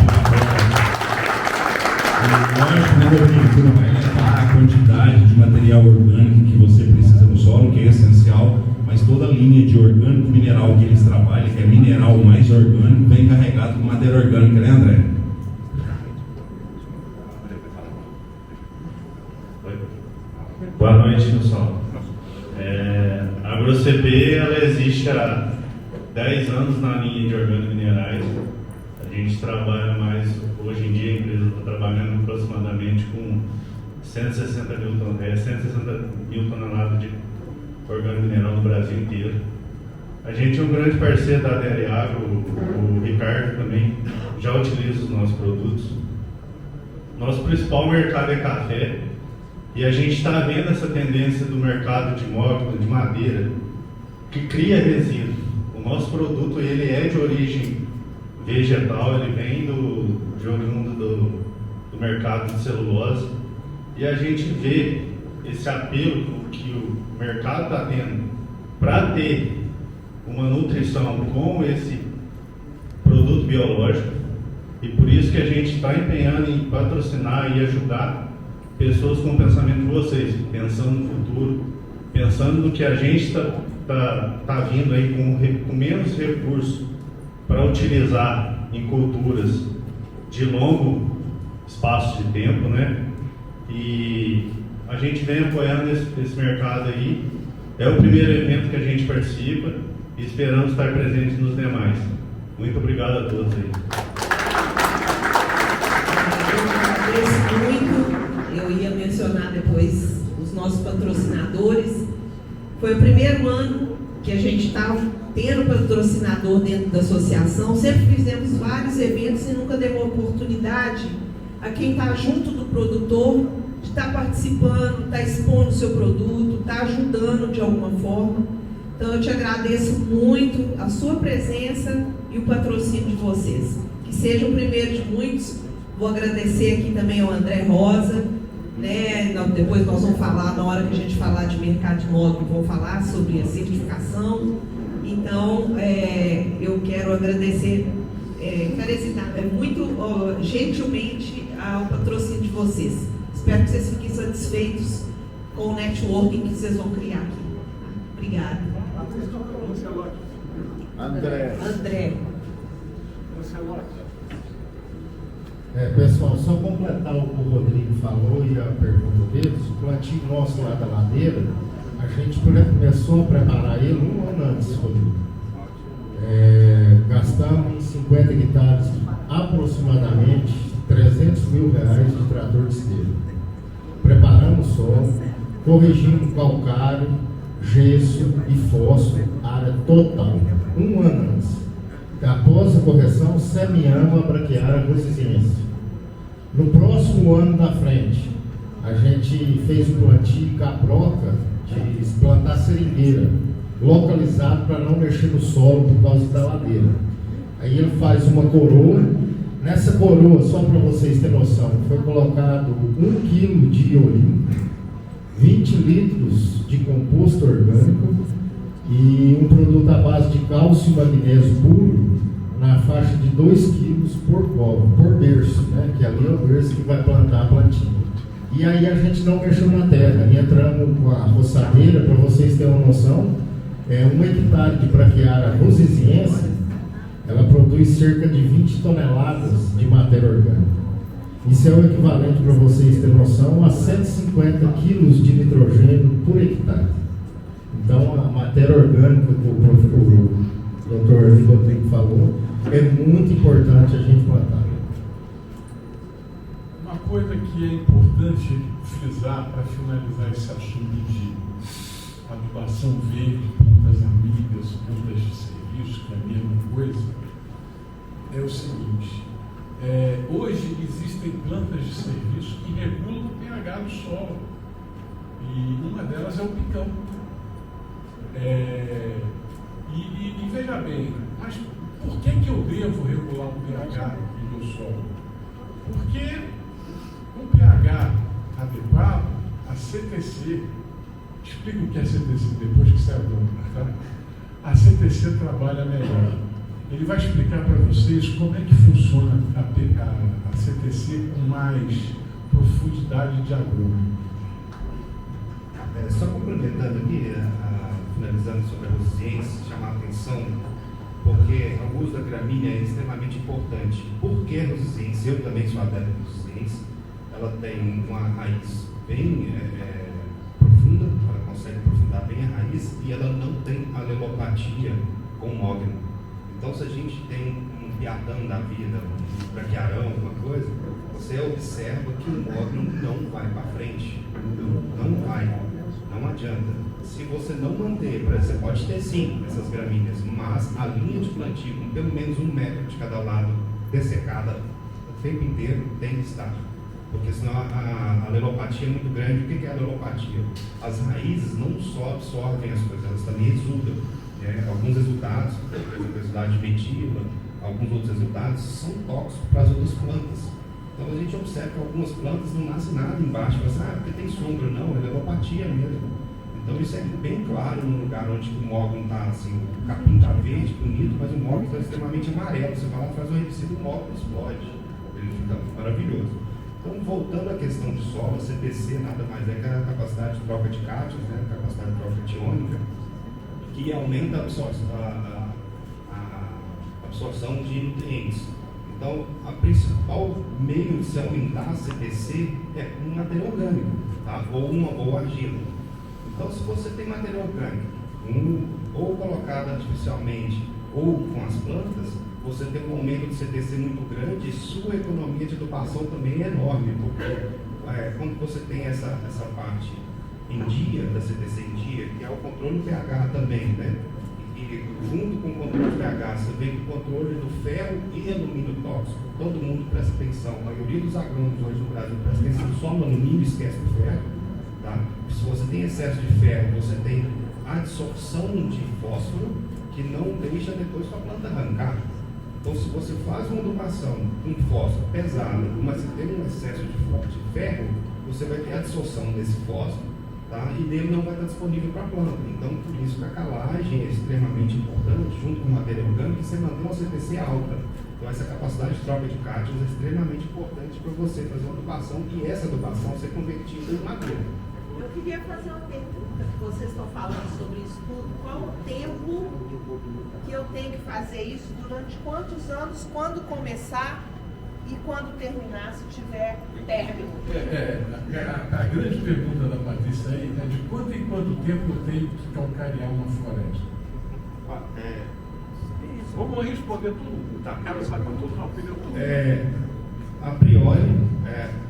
Speaker 5: lógico, não vai levar a quantidade de material orgânico que você precisa no solo, que é essencial, mas toda a linha de orgânico mineral que eles trabalham, que é mineral mais orgânico, vem carregado com matéria orgânica, né, André?
Speaker 15: Boa noite, pessoal. A AgroCP ela existe há 10 anos na linha de orgânicos minerais. A gente trabalha mais, hoje em dia a empresa está trabalhando aproximadamente com 160 mil toneladas de orgânico mineral no Brasil inteiro. A gente é um grande parceiro da ADR Agro, o Ricardo também já utiliza os nossos produtos. Nosso principal mercado é café. E a gente está vendo essa tendência do mercado de mogno, de madeira, que cria resíduo. O nosso produto ele é de origem vegetal, ele vem de oriundo do mercado de celulose. E a gente vê esse apelo que o mercado está tendo para ter uma nutrição com esse produto biológico. E por isso que a gente está empenhando em patrocinar e ajudar pessoas com o pensamento de vocês, pensando no futuro, pensando no que a gente tá vindo aí com menos recursos para utilizar em culturas de longo espaço de tempo, né? E a gente vem apoiando esse mercado aí. É o primeiro evento que a gente participa e esperamos estar presente nos demais. Muito obrigado a todos aí.
Speaker 2: Eu ia mencionar depois os nossos patrocinadores. Foi o primeiro ano que a gente está tendo patrocinador dentro da associação. Sempre fizemos vários eventos e nunca deu uma oportunidade a quem está junto do produtor de estar participando, estar expondo o seu produto, estar ajudando de alguma forma. Então eu te agradeço muito a sua presença e o patrocínio de vocês. Que seja o primeiro de muitos. Vou agradecer aqui também ao André Rosa, né? Depois nós vamos falar, na hora que a gente falar de mercado de móvel, vamos falar sobre a certificação. Então, eu quero agradecer muito gentilmente ao patrocínio de vocês. Espero que vocês fiquem satisfeitos com o networking que vocês vão criar aqui. Obrigada.
Speaker 4: André.
Speaker 14: Pessoal, só completar o que o Rodrigo falou e a pergunta deles, o plantio nosso lá da ladeira, a gente começou a preparar ele 1 ano antes, Rodrigo. Gastamos em 50 hectares aproximadamente R$300 mil de trator de esteira. Preparamos o solo, corrigimos calcário, gesso e fósforo, área total, 1 ano antes. Após a correção, semeamos a braquiária resistência. No próximo ano da frente, a gente fez o plantio caproca de plantar seringueira, localizado para não mexer no solo por causa da ladeira. Aí ele faz uma coroa. Nessa coroa, só para vocês terem noção, foi colocado 1 kg de iolim, 20 litros de composto orgânico e um produto à base de cálcio e magnésio puro na faixa de 2 kg por berço, né? Que ali é o berço que vai plantar a plantinha. E aí a gente não mexeu na terra, e entramos com a roçadeira, para vocês terem uma noção, 1 hectare de braquiária rosiziense, ela produz cerca de 20 toneladas de matéria orgânica. Isso é o equivalente, para vocês terem noção, a 150 quilos de nitrogênio por hectare. Então, a matéria orgânica que o Dr. Rodrigo falou, é muito importante a gente plantar.
Speaker 3: Uma coisa que é importante frisar para finalizar esse assunto de adubação verde, plantas amigas, plantas de serviço, que é a mesma coisa, é o seguinte: hoje existem plantas de serviço que regulam o pH do solo, e uma delas é o picão. E veja bem, mas por que eu devo regular o pH do meu solo? Porque um pH adequado, a CTC, explico o que é CTC depois que você é dono, tá? A CTC trabalha melhor. Ele vai explicar para vocês como é que funciona a CTC com mais profundidade de agrônomo.
Speaker 9: Só complementando aqui, finalizando sobre a resistência, chamar a atenção, porque o uso da gramínea é extremamente importante. Por que a resistência? Eu também sou adepto da resistência. Ela tem uma raiz bem profunda, ela consegue aprofundar bem a raiz e ela não tem alelopatia com o mogno. Então, se a gente tem um piatão da vida, um braquiarão, alguma coisa, você observa que o mogno não vai para frente, não vai, não adianta. Se você não manter, você pode ter sim essas gramíneas, mas a linha de plantio com pelo menos 1 metro de cada lado dessecada o tempo inteiro tem que estar, porque senão a alelopatia é muito grande. O que é a alelopatia? As raízes não só absorvem as coisas, elas também exudam. Alguns resultados, por exemplo, o resultado de metila, alguns outros resultados são tóxicos para as outras plantas. Então a gente observa que algumas plantas não nascem nada embaixo, mas porque tem sombra, não, é alelopatia mesmo. Então isso é bem claro num lugar onde o mogno está assim, o capim está verde, bonito, mas o mogno está extremamente amarelo. Você vai lá, faz um herbicida, o mogno explode, ele fica maravilhoso. Então, voltando à questão de solo, a CTC nada mais é que a capacidade de troca de cátions, né, a capacidade de troca atiônica, que aumenta a absorção de nutrientes. Então, a principal meio de se aumentar a CTC é um material orgânico, tá? ou argila. Então, se você tem matéria orgânica, ou colocada artificialmente, ou com as plantas, você tem um aumento de CTC muito grande e sua economia de adubação também é enorme, porque quando você tem essa parte em dia, da CTC em dia, que é o controle do pH também, né? E junto com o controle do pH, você vem com o controle do ferro e alumínio tóxico. Todo mundo presta atenção, a maioria dos agrônomos hoje no Brasil presta atenção só no alumínio e esquece do ferro. Tá? Se você tem excesso de ferro, você tem adsorção de fósforo que não deixa depois sua planta arrancar. Então, se você faz uma adubação com fósforo pesado, mas você tem um excesso de ferro, você vai ter adsorção desse fósforo, tá? E dele não vai estar disponível para a planta. Então, por isso que a calagem é extremamente importante, junto com matéria orgânica, e você mantém uma CTC alta. Então, essa capacidade de troca de cátions é extremamente importante para você fazer uma adubação e essa adubação ser convertida em madeira.
Speaker 7: Eu queria fazer uma pergunta, que vocês estão falando sobre isso tudo. Qual o tempo que eu tenho que fazer isso? Durante quantos anos? Quando começar? e quando terminar, se tiver término?
Speaker 3: A grande pergunta da Patrícia aí é de quanto em quanto tempo eu tenho que calcarear uma floresta? Vamos responder tudo. Tá? Quero saber tudo na opinião tudo.
Speaker 9: A priori,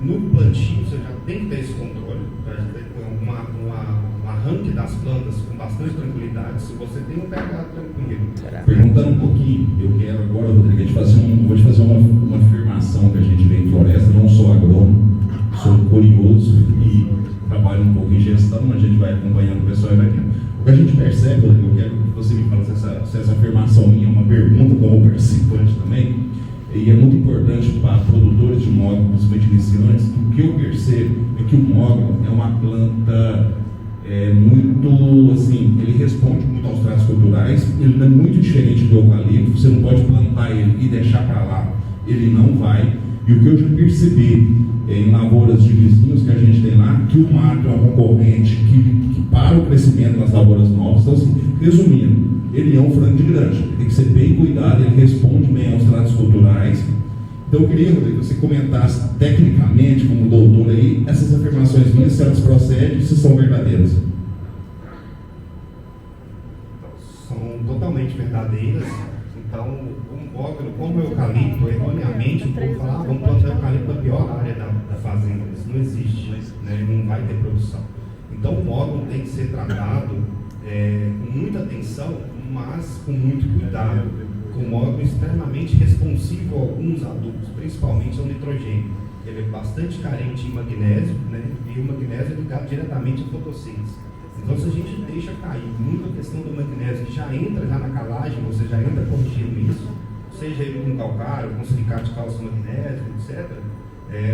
Speaker 9: no plantio você já tem que ter esse controle, para ter um arranque das plantas com bastante tranquilidade. Se você tem um pH tranquilo.
Speaker 5: Perguntando um pouquinho, eu quero agora, Rodrigo, vou te fazer uma afirmação que a gente vê em floresta, não sou agrônomo, sou curioso e trabalho um pouco em gestão, a gente vai acompanhando o pessoal e vai vendo. O que a gente percebe, Rodrigo, eu quero que você me fale se essa afirmação minha é uma pergunta como participante também. E é muito importante para produtores de mogno, principalmente iniciantes, que o que eu percebo é que o mogno é uma planta muito, assim, ele responde muito aos tratos culturais, ele não é muito diferente do eucalipto, você não pode plantar ele e deixar para lá, ele não vai. E o que eu já percebi em lavouras de vizinhos que a gente tem lá, que o mato é uma concorrente que para o crescimento nas lavouras novas. Então, assim, resumindo, ele é um frango de granja, ele tem que ser bem cuidado, ele responde bem aos tratos culturais. Então eu queria, Rodrigo, que você comentasse tecnicamente, como doutor aí, essas afirmações minhas, se elas procedem, se são verdadeiras.
Speaker 9: São totalmente verdadeiras. Então, um mogno, como o eucalipto, erroneamente, o povo fala, vamos plantar eucalipto na pior área da fazenda. Isso não existe, né? Ele não vai ter produção. Então, o mogno tem que ser tratado com muita atenção, mas com muito cuidado, com um mogno extremamente responsivo a alguns adubos, principalmente ao nitrogênio. Ele é bastante carente em magnésio, né? E o magnésio é ligado diretamente à fotossíntese. Então, se a gente deixa cair muito a questão do magnésio, que já entra na calagem, você já entra corrigindo isso, seja ele com calcário, com silicato de cálcio magnésio, etc.,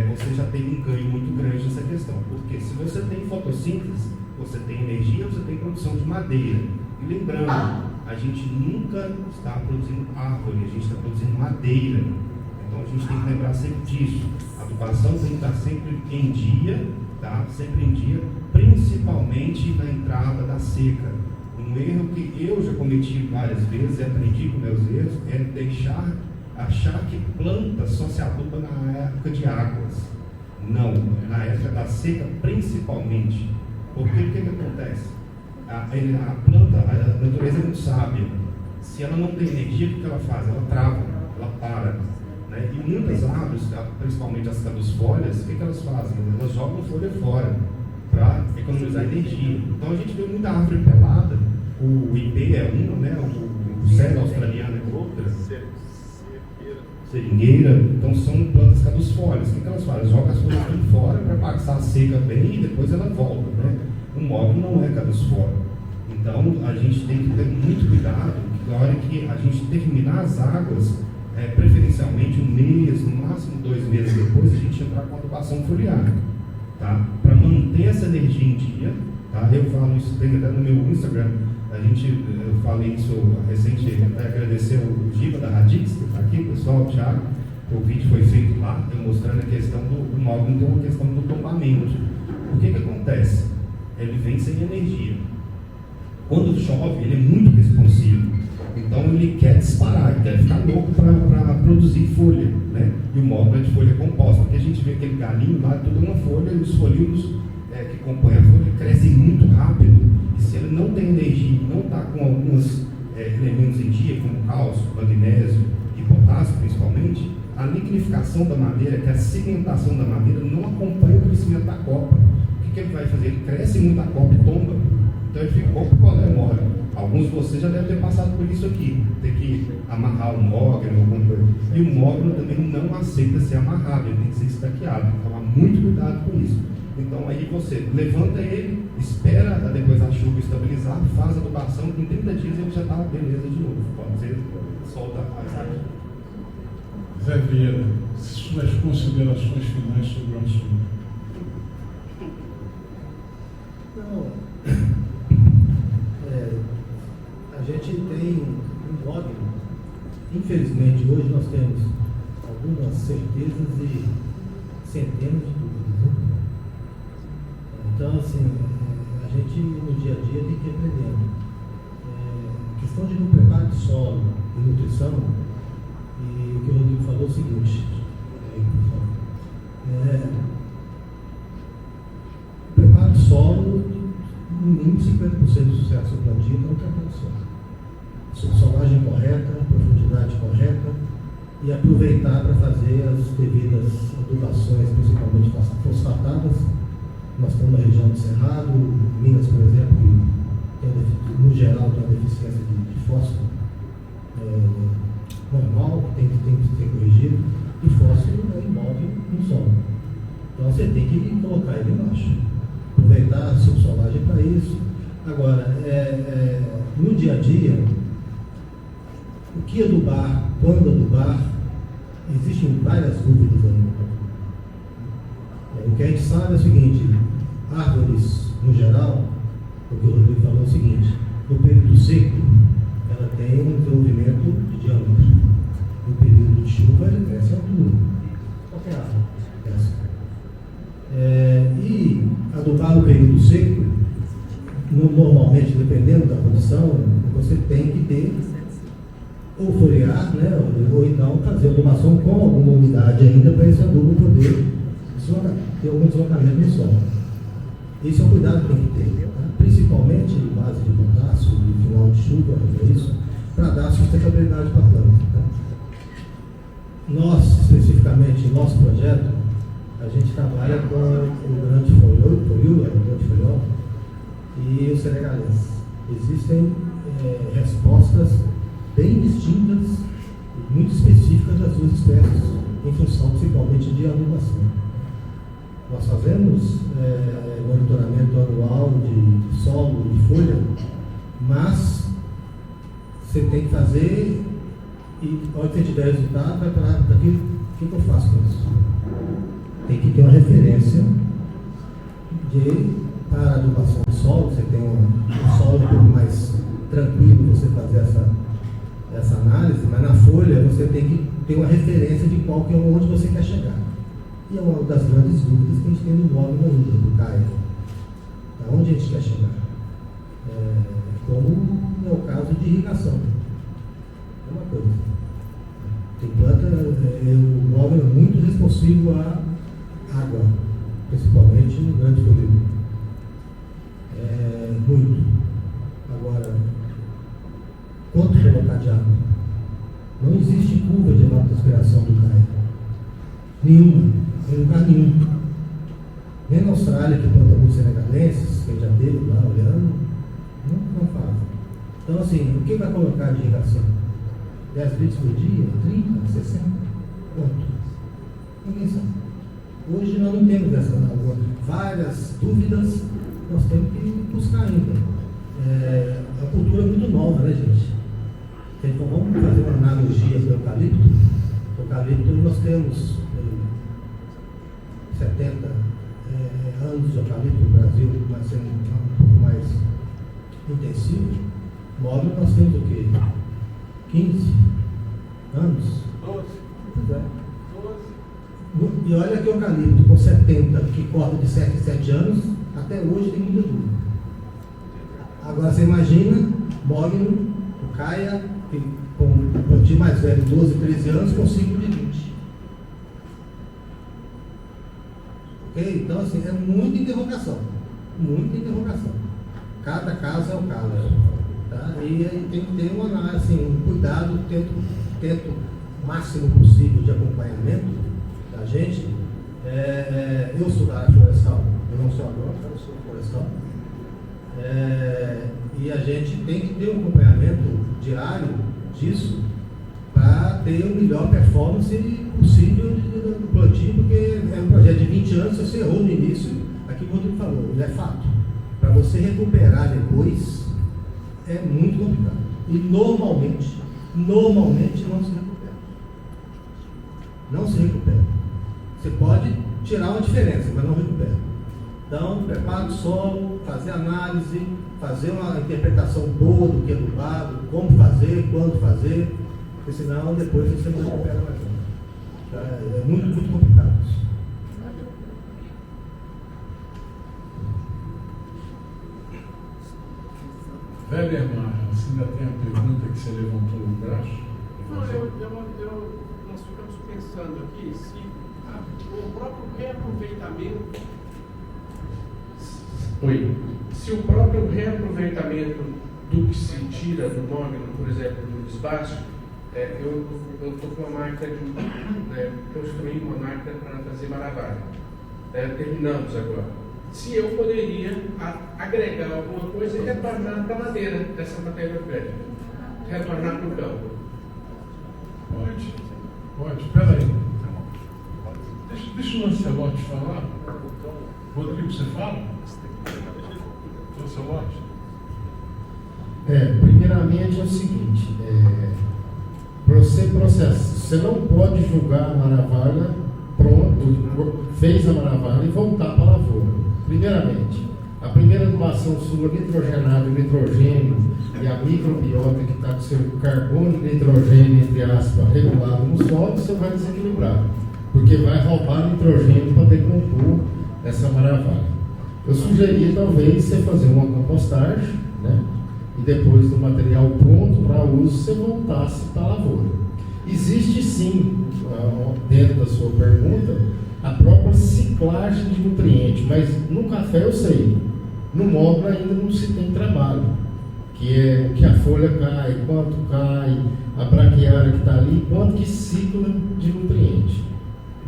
Speaker 9: você já tem um ganho muito grande nessa questão. Porque se você tem fotossíntese, você tem energia, você tem produção de madeira. E lembrando, a gente nunca está produzindo árvore, a gente está produzindo madeira. Então a gente tem que lembrar sempre disso. A adubação tem que estar sempre em dia, tá? Sempre em dia, principalmente na entrada da seca. Um erro que eu já cometi várias vezes e aprendi com meus erros é achar que planta só se aduba na época de águas. Não, na época da seca principalmente. Porque o que acontece? A planta, a natureza é muito sábia. Se ela não tem energia, o que ela faz? Ela trava, ela para. Né? E muitas árvores, principalmente as caducifólias, o que elas fazem? Elas jogam folha fora para economizar energia. Então a gente vê muita árvore pelada, o IP é uma, né? O cedro australiano é outra, seringueira. Então são plantas caducifólias. O que elas fazem? Elas jogam as folhas tudo fora para passar a seca bem e depois ela volta. Né? O mogno não é caducifólio. Então a gente tem que ter muito cuidado na hora que a gente terminar as águas, preferencialmente um mês, no máximo 2 meses depois, a gente entrar com adubação foliar, tá? Para manter essa energia em dia, tá? Eu falo isso até no meu Instagram, eu falei isso recente, até agradecer o Giba da Radix, que está aqui, pessoal, o Thiago, o vídeo foi feito lá, mostrando a questão do mogno, tem uma questão do tombamento. O que acontece? Ele vem sem energia. Quando chove, ele é muito responsivo. Então ele quer disparar, ele quer ficar louco para produzir folha, né? E o mogno é de folha composta, porque a gente vê aquele galinho lá, tudo uma folha, e os folhinhos que compõem a folha crescem muito rápido. E se ele não tem energia, não está com alguns elementos em dia, como cálcio, magnésio e potássio principalmente, a lignificação da madeira, que é a segmentação da madeira, não acompanha o crescimento da copa. O que ele vai fazer? Ele cresce muito a copa e tomba. Então ele fica copa quando ele morre. Alguns de vocês já devem ter passado por isso aqui, ter que amarrar o mogno, alguma coisa. E o mogno também não aceita ser amarrado, ele tem que ser estaqueado. Então, tomar muito cuidado com isso. Então aí você levanta ele, espera depois a chuva estabilizar, faz a adubação, em 30 dias ele já está beleza de novo. Pode ser, solta a paisagem.
Speaker 3: Zé Vieira, suas considerações finais sobre o assunto.
Speaker 13: Não. A gente tem um mogno. Infelizmente, hoje nós temos algumas certezas e centenas de dúvidas. Né? Então, assim, a gente no dia a dia tem que ir aprendendo. A questão de no preparo de solo e nutrição, e o que o Rodrigo falou é o seguinte: mínimo 50% de sucesso do plantio não tratado solo. Subsolagem correta, profundidade correta e aproveitar para fazer as devidas adubações, principalmente fosfatadas. Nós estamos na região do Cerrado, Minas, por exemplo, que tem, no geral tem uma deficiência de fósforo normal, que tem que ser corrigido, e fósforo é imóvel no solo. Então você tem que colocar ele embaixo. Aproveitar a subsolagem para isso. Agora, no dia a dia, o que adubar, quando adubar, existem várias dúvidas ainda. O que a gente sabe é o seguinte: árvores, no geral, o que o Rodrigo falou é o seguinte: no período seco, ela tem um desenvolvimento de diâmetro. No período de chuva, ela cresce a altura. Qualquer árvore cresce. E adubar no período seco, normalmente, dependendo da condição, você tem que ter ou folhear, né, ou então fazer adubação com alguma umidade ainda para esse adubo poder ter algum deslocamento no solo. Esse é o cuidado que tem que ter, tá? Principalmente em base de potássio, de final de chuva, é isso, para dar sustentabilidade para a planta. Tá? Nós, especificamente, em nosso projeto, a gente trabalha com o grande foliol e o senegalês. Existem respostas bem distintas e muito específicas das duas espécies, em função principalmente de adubação. Nós fazemos monitoramento anual de solo, de folha, mas você tem que fazer e, ao que você tiver resultado, vai para daquilo que eu faço com isso. Tem que ter uma referência para a adubação do solo. Você tem um solo um pouco mais tranquilo você fazer essa análise, mas na folha você tem que ter uma referência de onde você quer chegar. E é uma das grandes dúvidas que a gente tem no módulo ainda, do CAIA. Onde a gente quer chegar? Como é o caso de irrigação. É uma coisa. Tem planta, o módulo é muito responsivo à água, principalmente no grande folião. Muito. Agora, quanto colocar de água? Não existe curva de evapotranspiração do CAIA. Nenhuma. Em lugar nenhum. Nem na Austrália, que planta muitos senegalenses, que já teve lá olhando, não faz. Então, assim, o que vai colocar de irrigação? 10 litros por dia? 30? 60? Quanto? Ninguém sabe. Hoje nós não temos várias dúvidas, nós temos que buscar ainda. A cultura é muito nova, né, gente? Então, vamos fazer uma analogia do eucalipto. O eucalipto, nós temos 70 anos de eucalipto no Brasil, mas sendo um pouco mais intensivo. Móvel nós temos o quê? 15 anos? 12. Pois é. 12. E olha que o eucalipto com 70, que corta de 7 em 7 anos, até hoje tem muita dúvida. Agora você imagina, Mogno, o CAIA, que com um plantio mais velho, 12, 13 anos, com ciclo de 20. Ok? Então, assim, é muita interrogação. Muita interrogação. Cada caso é um caso. Tá? E aí tem que ter um cuidado, tento o máximo possível de acompanhamento da gente. Eu sou da área florestal, eu não sou agrônomo, eu sou florestal. E a gente tem que ter um acompanhamento diário disso para ter a melhor performance possível do plantio, porque é um projeto de 20 anos. Se você errou no início, aqui o Rodrigo falou, ele é fato. Para você recuperar depois é muito complicado. E normalmente não se recupera. Não se recupera. Você pode tirar uma diferença, mas não recupera. Então, prepara o solo, fazer análise, fazer uma interpretação boa do que é adubado, como fazer, quando fazer, porque senão depois você não recupera mais nada. É muito, muito complicado isso.
Speaker 3: Webermar, você ainda tem a pergunta que você levantou o braço?
Speaker 16: Não, nós ficamos pensando aqui se o próprio reaproveitamento Oi. Se o próprio reaproveitamento do que se tira do mogno, por exemplo, no desbaste, eu estou com uma máquina construí uma máquina para fazer maravilha. Terminamos agora. Se eu poderia agregar alguma coisa e retornar para a madeira dessa matéria-prima, retornar para o campo.
Speaker 3: Pode. Espera aí. Deixa o Lancelotti falar. Rodrigo, você fala? Lancelotti?
Speaker 14: Primeiramente é o seguinte, para você processar, você não pode julgar a maravilha, pronto, fez a maravilha e voltar para a lavoura. Primeiramente, a primeira doação sua, nitrogenado e nitrogênio, e a microbiota que está com seu carbono e nitrogênio, entre aspas, regulado no solo, você vai desequilibrar, porque vai roubar nitrogênio para decompor essa maravilha. Eu sugeria talvez você fazer uma compostagem, né? E depois do material pronto para uso, você voltasse para a lavoura. Existe sim, dentro da sua pergunta, a própria ciclagem de nutrientes, mas no café eu sei, no mogno ainda não se tem trabalho, que é o que a folha cai, quanto cai, a braquiária que está ali, quanto que cicla de nutrientes.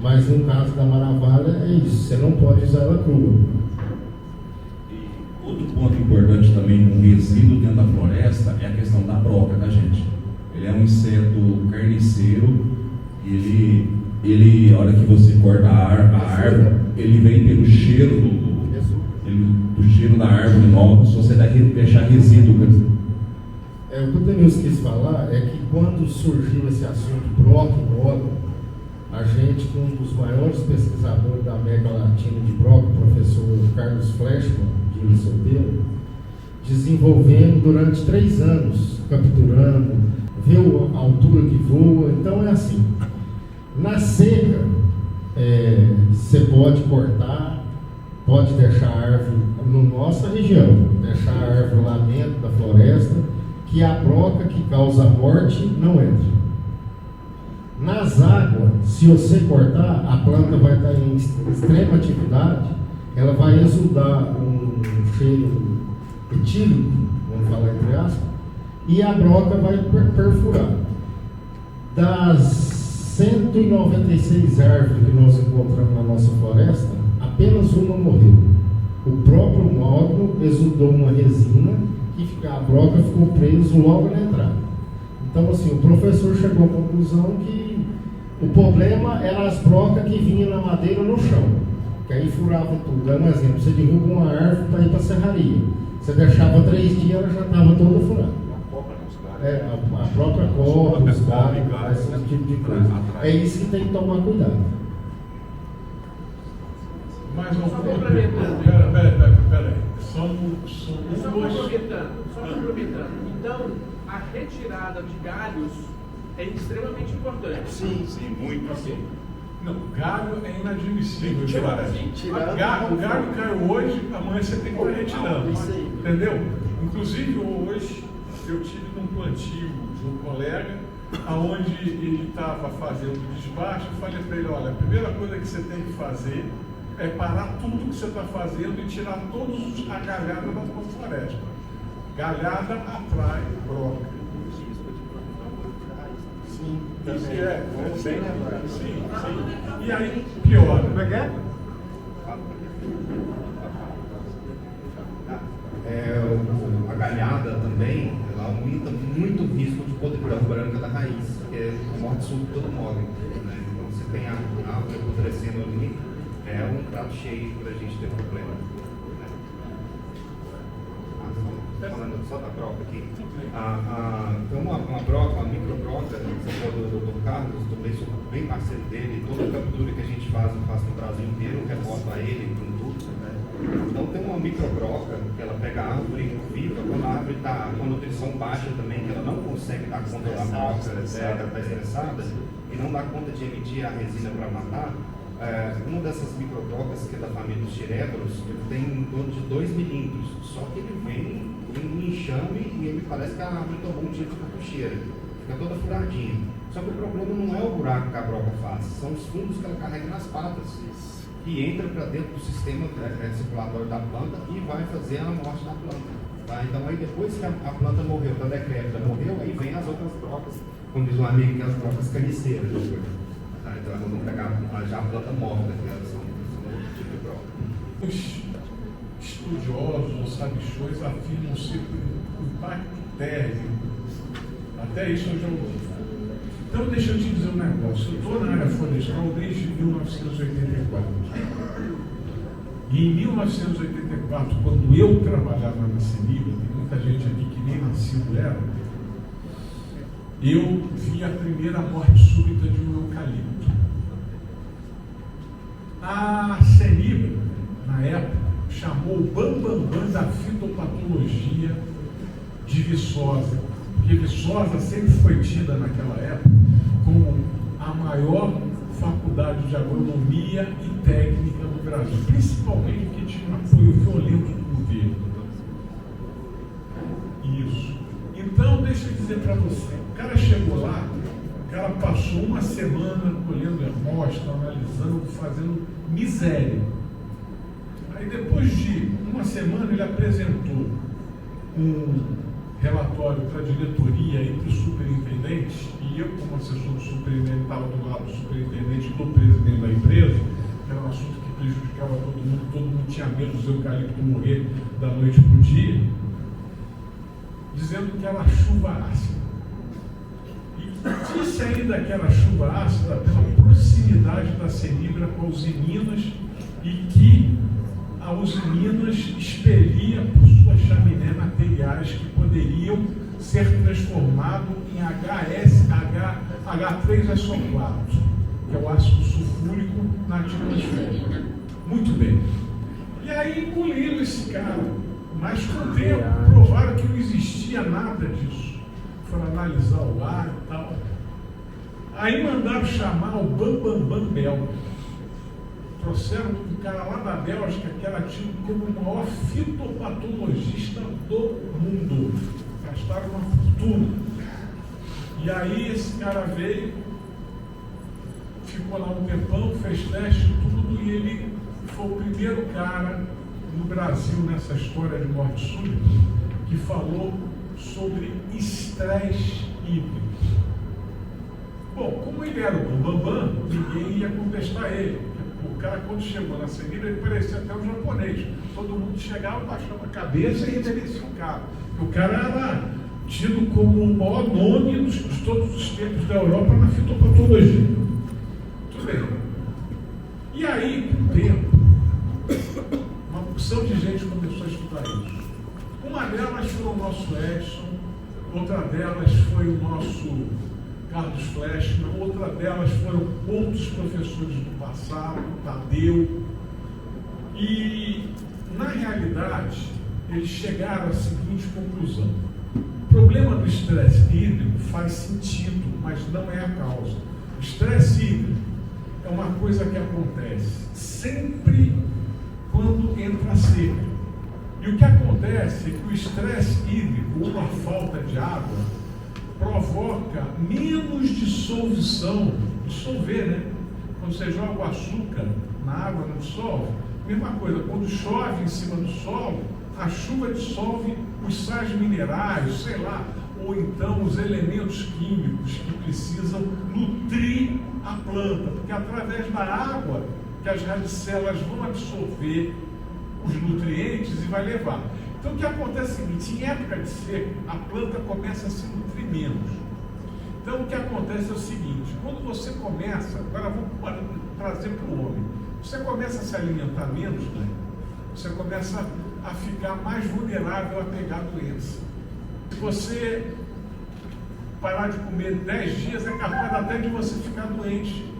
Speaker 14: Mas no caso da maravilha é isso, você não pode usar ela crua.
Speaker 5: Outro ponto importante também no resíduo dentro da floresta é a questão da broca, tá, gente? Ele é um inseto carniceiro, ele a hora que você corta a árvore, ele vem pelo cheiro do cheiro da árvore nova, se você deixar resíduo.
Speaker 14: O que o Denilson quis falar é que quando surgiu esse assunto broca e mogno, a gente, com um dos maiores pesquisadores da América Latina de broca, o professor Carlos Fleshman, de Ilha Solteiro, desenvolvendo durante 3 anos, capturando, viu a altura que voa. Então é assim, na seca, você pode cortar, pode deixar a árvore, na nossa região, deixar a árvore lá dentro da floresta, que a broca que causa a morte não entra. Nas águas, se você cortar, a planta vai estar em extrema atividade, ela vai exudar um cheiro etílico, vamos falar entre aspas, e a broca vai perfurar. Das 196 árvores que nós encontramos na nossa floresta, apenas uma morreu. O próprio mogno exudou uma resina que a broca ficou presa logo na entrada. Então, assim, o professor chegou à conclusão que o problema era as brocas que vinham na madeira no chão, que aí furavam tudo. É um exemplo, você derruba uma árvore para ir para a serraria. Você deixava 3 dias, ela já estava toda furada. A própria copa, os galhos, esse tipo de coisa. É isso que tem que tomar cuidado.
Speaker 3: Mas não
Speaker 16: complementando.
Speaker 3: Peraí.
Speaker 16: Só complementando. Então, a retirada de galhos é extremamente importante.
Speaker 6: Sim, muito.
Speaker 16: Okay.
Speaker 3: Não, galho é inadmissível. O galho caiu hoje, amanhã você tem que estar retirando. Entendeu? Inclusive, hoje, eu tive num plantio de um colega, onde ele estava fazendo desbaste. Eu falei para ele: olha, a primeira coisa que você tem que fazer é parar tudo que você está fazendo e tirar todos a galhada da sua floresta. Galhada atrai broca. Sim, sim. E aí piora. Como é que é?
Speaker 9: A galhada também, ela aumenta muito o risco de podridão branca da raiz, que é a morte súbita do mogno, né? Então você tem a árvore apodrecendo ali, é um prato cheio para a gente ter problema. Né? Falando só da broca aqui. Então uma broca, uma microbroca, você falou do Dr. Carlos, também sou bem parceiro dele, toda a captura que a gente faz no Brasil inteiro, eu reporto a ele com tudo. Né? Então tem uma microbroca que ela pega a árvore viva, quando a árvore está com a nutrição baixa também, que ela não consegue dar conta da broca, ela está estressada e não dá conta de emitir a resina para matar. Uma dessas microbrocas, que é da família dos tirévoros, ele tem em torno de 2 milímetros, só que ele vem em enxame e ele parece que a árvore tomou um tiro de cartucheira, fica toda furadinha. Só que o problema não é o buraco que a broca faz, são os fundos que ela carrega nas patas. que entra para dentro do sistema circulatório da planta e vai fazer a morte da planta. Tá? Então, aí depois que a planta morreu, está decrépita, morreu, aí vem as outras trocas, como diz um amigo, que é as trocas carniceiras. Tá? Então, nós vamos pegar já a planta morta, que são outro tipo de troca.
Speaker 3: Os estudiosos ou sabichões afirmam ser o impacto térmico. Até isso eu já ouvi. Então, deixa eu te dizer um negócio. Eu estou na área florestal desde 1984. E em 1984, quando eu trabalhava na CENIBRA, tem muita gente aqui que nem nascido era, eu vi a primeira morte súbita de um eucalipto. A CENIBRA, na época, chamou o bambambam da fitopatologia de Viçosa, porque Viçosa sempre foi tida naquela época como a maior faculdade de agronomia e técnica do Brasil, principalmente porque tinha um apoio violento do governo. Isso. Então, deixa eu dizer para você, o cara chegou lá, o cara passou uma semana colhendo amostra, analisando, fazendo miséria. Aí depois de uma semana ele apresentou um relatório para a diretoria e para os superintendentes, e eu, como assessor do superintendente, estava do lado do superintendente e do presidente da empresa, que era um assunto que prejudicava todo mundo tinha medo dos eucaliptos morrer da noite para o dia, dizendo que era chuva ácida. E disse ainda que era chuva ácida pela proximidade da CENIBRA com a Usiminas e que a Usiminas expelia por sua chaminé materiais que poderiam ser transformados em H3SO4, que é o ácido sulfúrico na atmosfera. Muito bem. E aí engoliram esse cara, mas com o tempo provaram que não existia nada disso. Foram analisar o ar e tal. Aí mandaram chamar o Bambambam belga. Trouxeram um cara lá da Bélgica que era tido como o maior fitopatologista do mundo. Gastaram uma fortuna. E aí esse cara veio, ficou lá um tempão, fez teste e tudo, e ele foi o primeiro cara no Brasil, nessa história de morte súbita, que falou sobre estresse hídrico. Bom, como ele era o Bambambam, ninguém ia contestar ele. O cara, quando chegou na CENIBRA, ele parecia até um japonês. Todo mundo chegava, baixava a cabeça e reverencia o cara. O cara era tido como o maior nome de todos os tempos da Europa na fitopatologia. Tudo bem. E aí, com o tempo, uma porção de gente começou a estudar isso. Uma delas foi o nosso Edson, outra delas foi o nosso Carlos Fleshman, outra delas foram outros professores do passado, Tadeu, e na realidade eles chegaram à seguinte conclusão: o problema do estresse hídrico faz sentido, mas não é a causa. O estresse hídrico é uma coisa que acontece sempre quando entra a seca. E o que acontece é que o estresse hídrico, ou a falta de água, provoca menos dissolver, né? Quando você joga o açúcar na água, não dissolve. Mesma coisa, quando chove em cima do solo, a chuva dissolve os sais minerais, sei lá, ou então os elementos químicos que precisam nutrir a planta, porque através da água que as radicelas vão absorver os nutrientes e vai levar. Então o que acontece é o seguinte: em época de seca, a planta começa a se nutrir menos. Então o que acontece é o seguinte: quando você começa, agora vamos trazer para o homem, você começa a se alimentar menos, né? Você começa a ficar mais vulnerável a pegar a doença. Se você parar de comer 10 dias, é capaz até de você ficar doente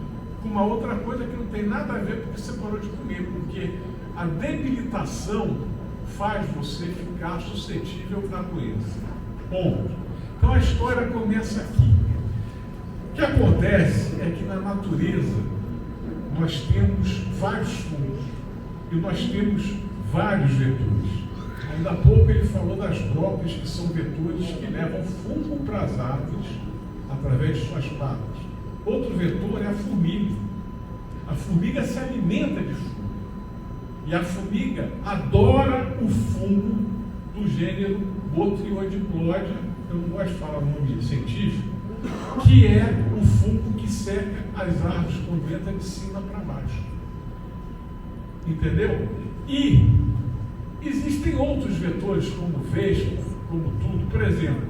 Speaker 3: com uma outra coisa que não tem nada a ver porque você parou de comer, porque a debilitação faz você ficar suscetível à doença. Ponto. Então a história começa aqui. O que acontece é que na natureza nós temos vários fungos e nós temos vários vetores. Ainda há pouco ele falou das brócolis, que são vetores que levam fungo para as árvores através de suas patas. Outro vetor é a formiga. A formiga se alimenta de fungo. E a formiga adora o fungo do gênero Botriodiplode, eu não gosto de falar o nome científico, que é o fungo que seca as árvores com venta de cima para baixo. Entendeu? E existem outros vetores, como vespa, como tudo. Por exemplo,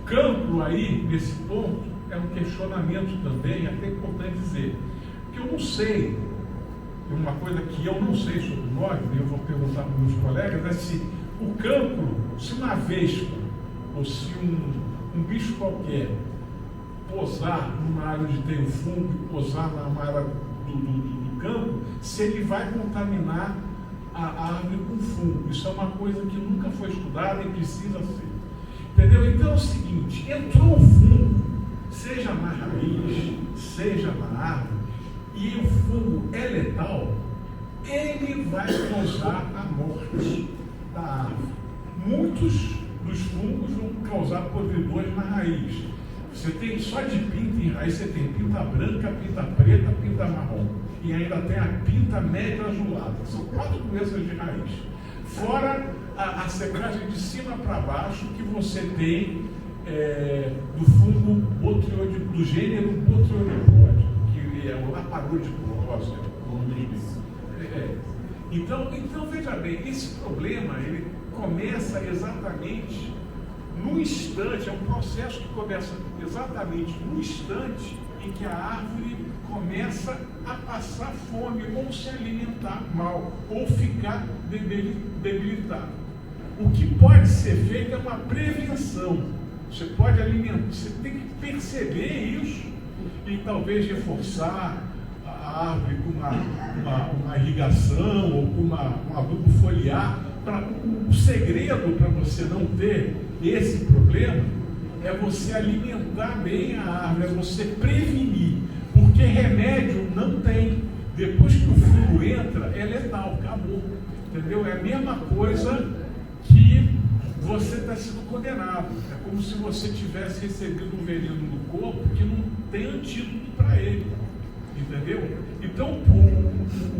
Speaker 3: cancro aí, nesse ponto, é um questionamento também, até importante dizer, que eu não sei, uma coisa que eu não sei sobre o nódulo, e eu vou perguntar para os meus colegas, é se o cancro, se uma vespa, ou se um bicho qualquer posar numa área onde tem o fungo, posar numa área do campo, se ele vai contaminar a árvore com fungo. Isso é uma coisa que nunca foi estudada e precisa ser. Entendeu? Então é o seguinte, entrou o fungo, seja na raiz, seja na árvore, e o fungo é letal, ele vai causar a morte da árvore. Muitos dos fungos vão causar podridões na raiz. Você tem só de pinta em raiz, você tem pinta branca, pinta preta, pinta marrom. E ainda tem a pinta média azulada. São 4 doenças de raiz. Fora a secagem de cima para baixo que você tem do fungo do gênero Botriodiplode, que é o Laparodiplose. Então, veja bem, esse problema ele começa exatamente no instante, é um processo que começa exatamente no instante em que a árvore começa a passar fome, ou se alimentar mal, ou ficar debilitada. O que pode ser feito é uma prevenção. Você pode alimentar, você tem que perceber isso e talvez reforçar a árvore com uma irrigação ou com um adubo foliar. O segredo para você não ter esse problema é você alimentar bem a árvore, é você prevenir, porque remédio não tem. Depois que o fungo entra, é letal, acabou. Entendeu? É a mesma coisa que você está sendo condenado. É como se você tivesse recebido um veneno no corpo que não tem antídoto para ele. Entendeu? Então,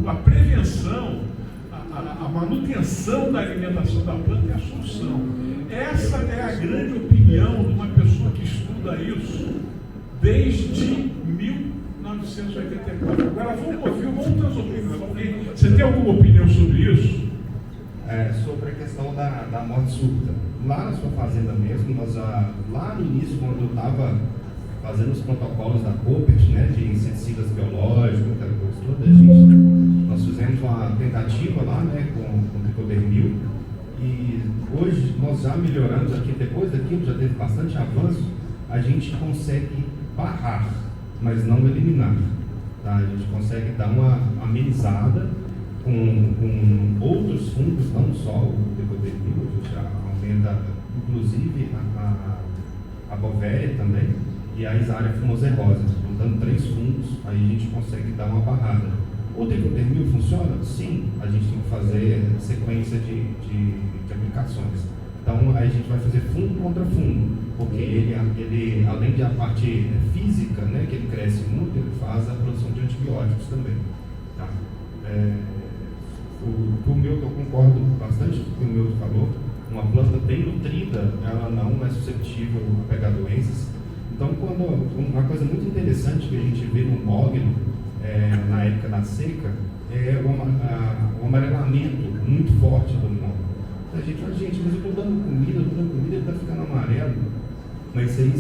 Speaker 3: a prevenção, a manutenção da alimentação da planta é a solução. Essa é a grande opinião de uma pessoa que estuda isso desde 1984. Agora vamos ouvir outras opiniões. Você tem alguma opinião sobre isso?
Speaker 9: Sobre a questão da morte súbita. Lá na sua fazenda mesmo, lá no início, quando eu estava fazendo os protocolos da COPET, né, de inseticidas biológicos, aquela coisa toda, nós fizemos uma tentativa lá, né, com o tricodermil, e hoje nós já melhoramos aqui, depois daquilo já teve bastante avanço, a gente consegue barrar, mas não eliminar. Tá? A gente consegue dar uma amenizada com outros fungos, não só o tricodermil, a gente já aumenta inclusive a bovéria também, e a Isaria fumoserosa. Juntando 3 fungos, aí a gente consegue dar uma barrada. O tricodermil funciona? Sim, a gente tem que fazer sequência de aplicações. Então, aí a gente vai fazer fungo contra fungo, porque ele além de a parte física, né, que ele cresce muito, ele faz a produção de antibióticos também. Tá? O Milton, eu concordo bastante com o que o Milton falou. Uma planta bem nutrida, ela não é suscetível a pegar doenças. Então, uma coisa muito interessante que a gente vê no mogno, na época da seca, é o amarelamento muito forte do mogno. A gente fala, gente, mas eu estou dando comida, ele está ficando amarelo. Mas isso aí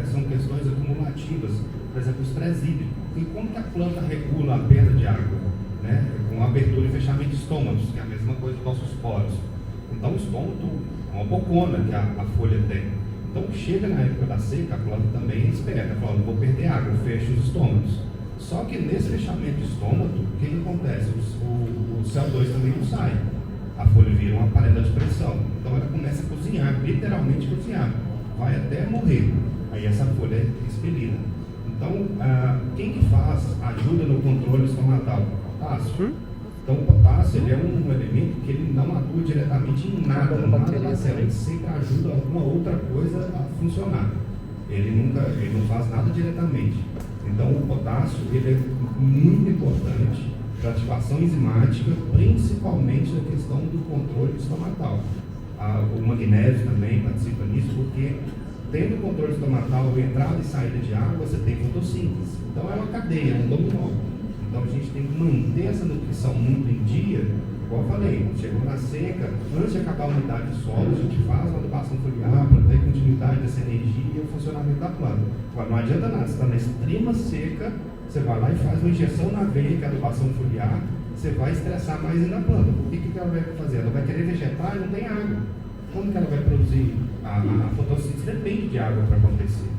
Speaker 9: são questões acumulativas. Por exemplo, o estresse hídrico. E como que a planta regula a perda de água? Né? Com abertura e fechamento de estômagos, que é a mesma coisa dos nossos poros. Então, o estômago é uma bocona que a folha tem. Então, chega na época da seca, a planta também é esperta, fala, não vou perder água, fecha os estômagos. Só que nesse fechamento de estômago, o que acontece? O CO2 também não sai. A folha vira uma panela de pressão. Então, ela começa a cozinhar, literalmente cozinhar. Vai até morrer. Aí essa folha é expelida. Então, quem que ajuda no controle estomatal? Potássio. Então, o potássio ele é um elemento que ele não atua diretamente em nada na célula. Ele sempre ajuda alguma outra coisa a funcionar. Ele não faz nada diretamente. Então, o potássio ele é muito importante para ativação enzimática, principalmente na questão do controle estomatal. O magnésio também participa nisso, porque tendo o controle estomatal, entrada e saída de água, você tem fotossíntese. Então é uma cadeia, é um dominó. Então a gente tem que manter essa nutrição muito em dia. Igual eu falei, chegou na seca, antes de acabar a umidade do solo, a gente faz uma adubação foliar para ter continuidade dessa energia e o funcionamento da planta. Agora não adianta nada, você está na extrema seca, você vai lá e faz uma injeção na veia, que é a adubação foliar, você vai estressar mais ainda a planta. Por que ela vai fazer? Ela vai querer vegetar e não tem água. Como que ela vai produzir? A fotossíntese depende de água para acontecer.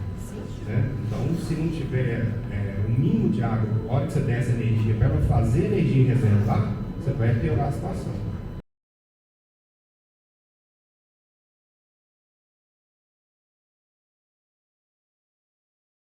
Speaker 9: Né? Então, se não tiver um mínimo de água, a hora que você der essa energia para ela fazer energia e reservar, você vai piorar a situação.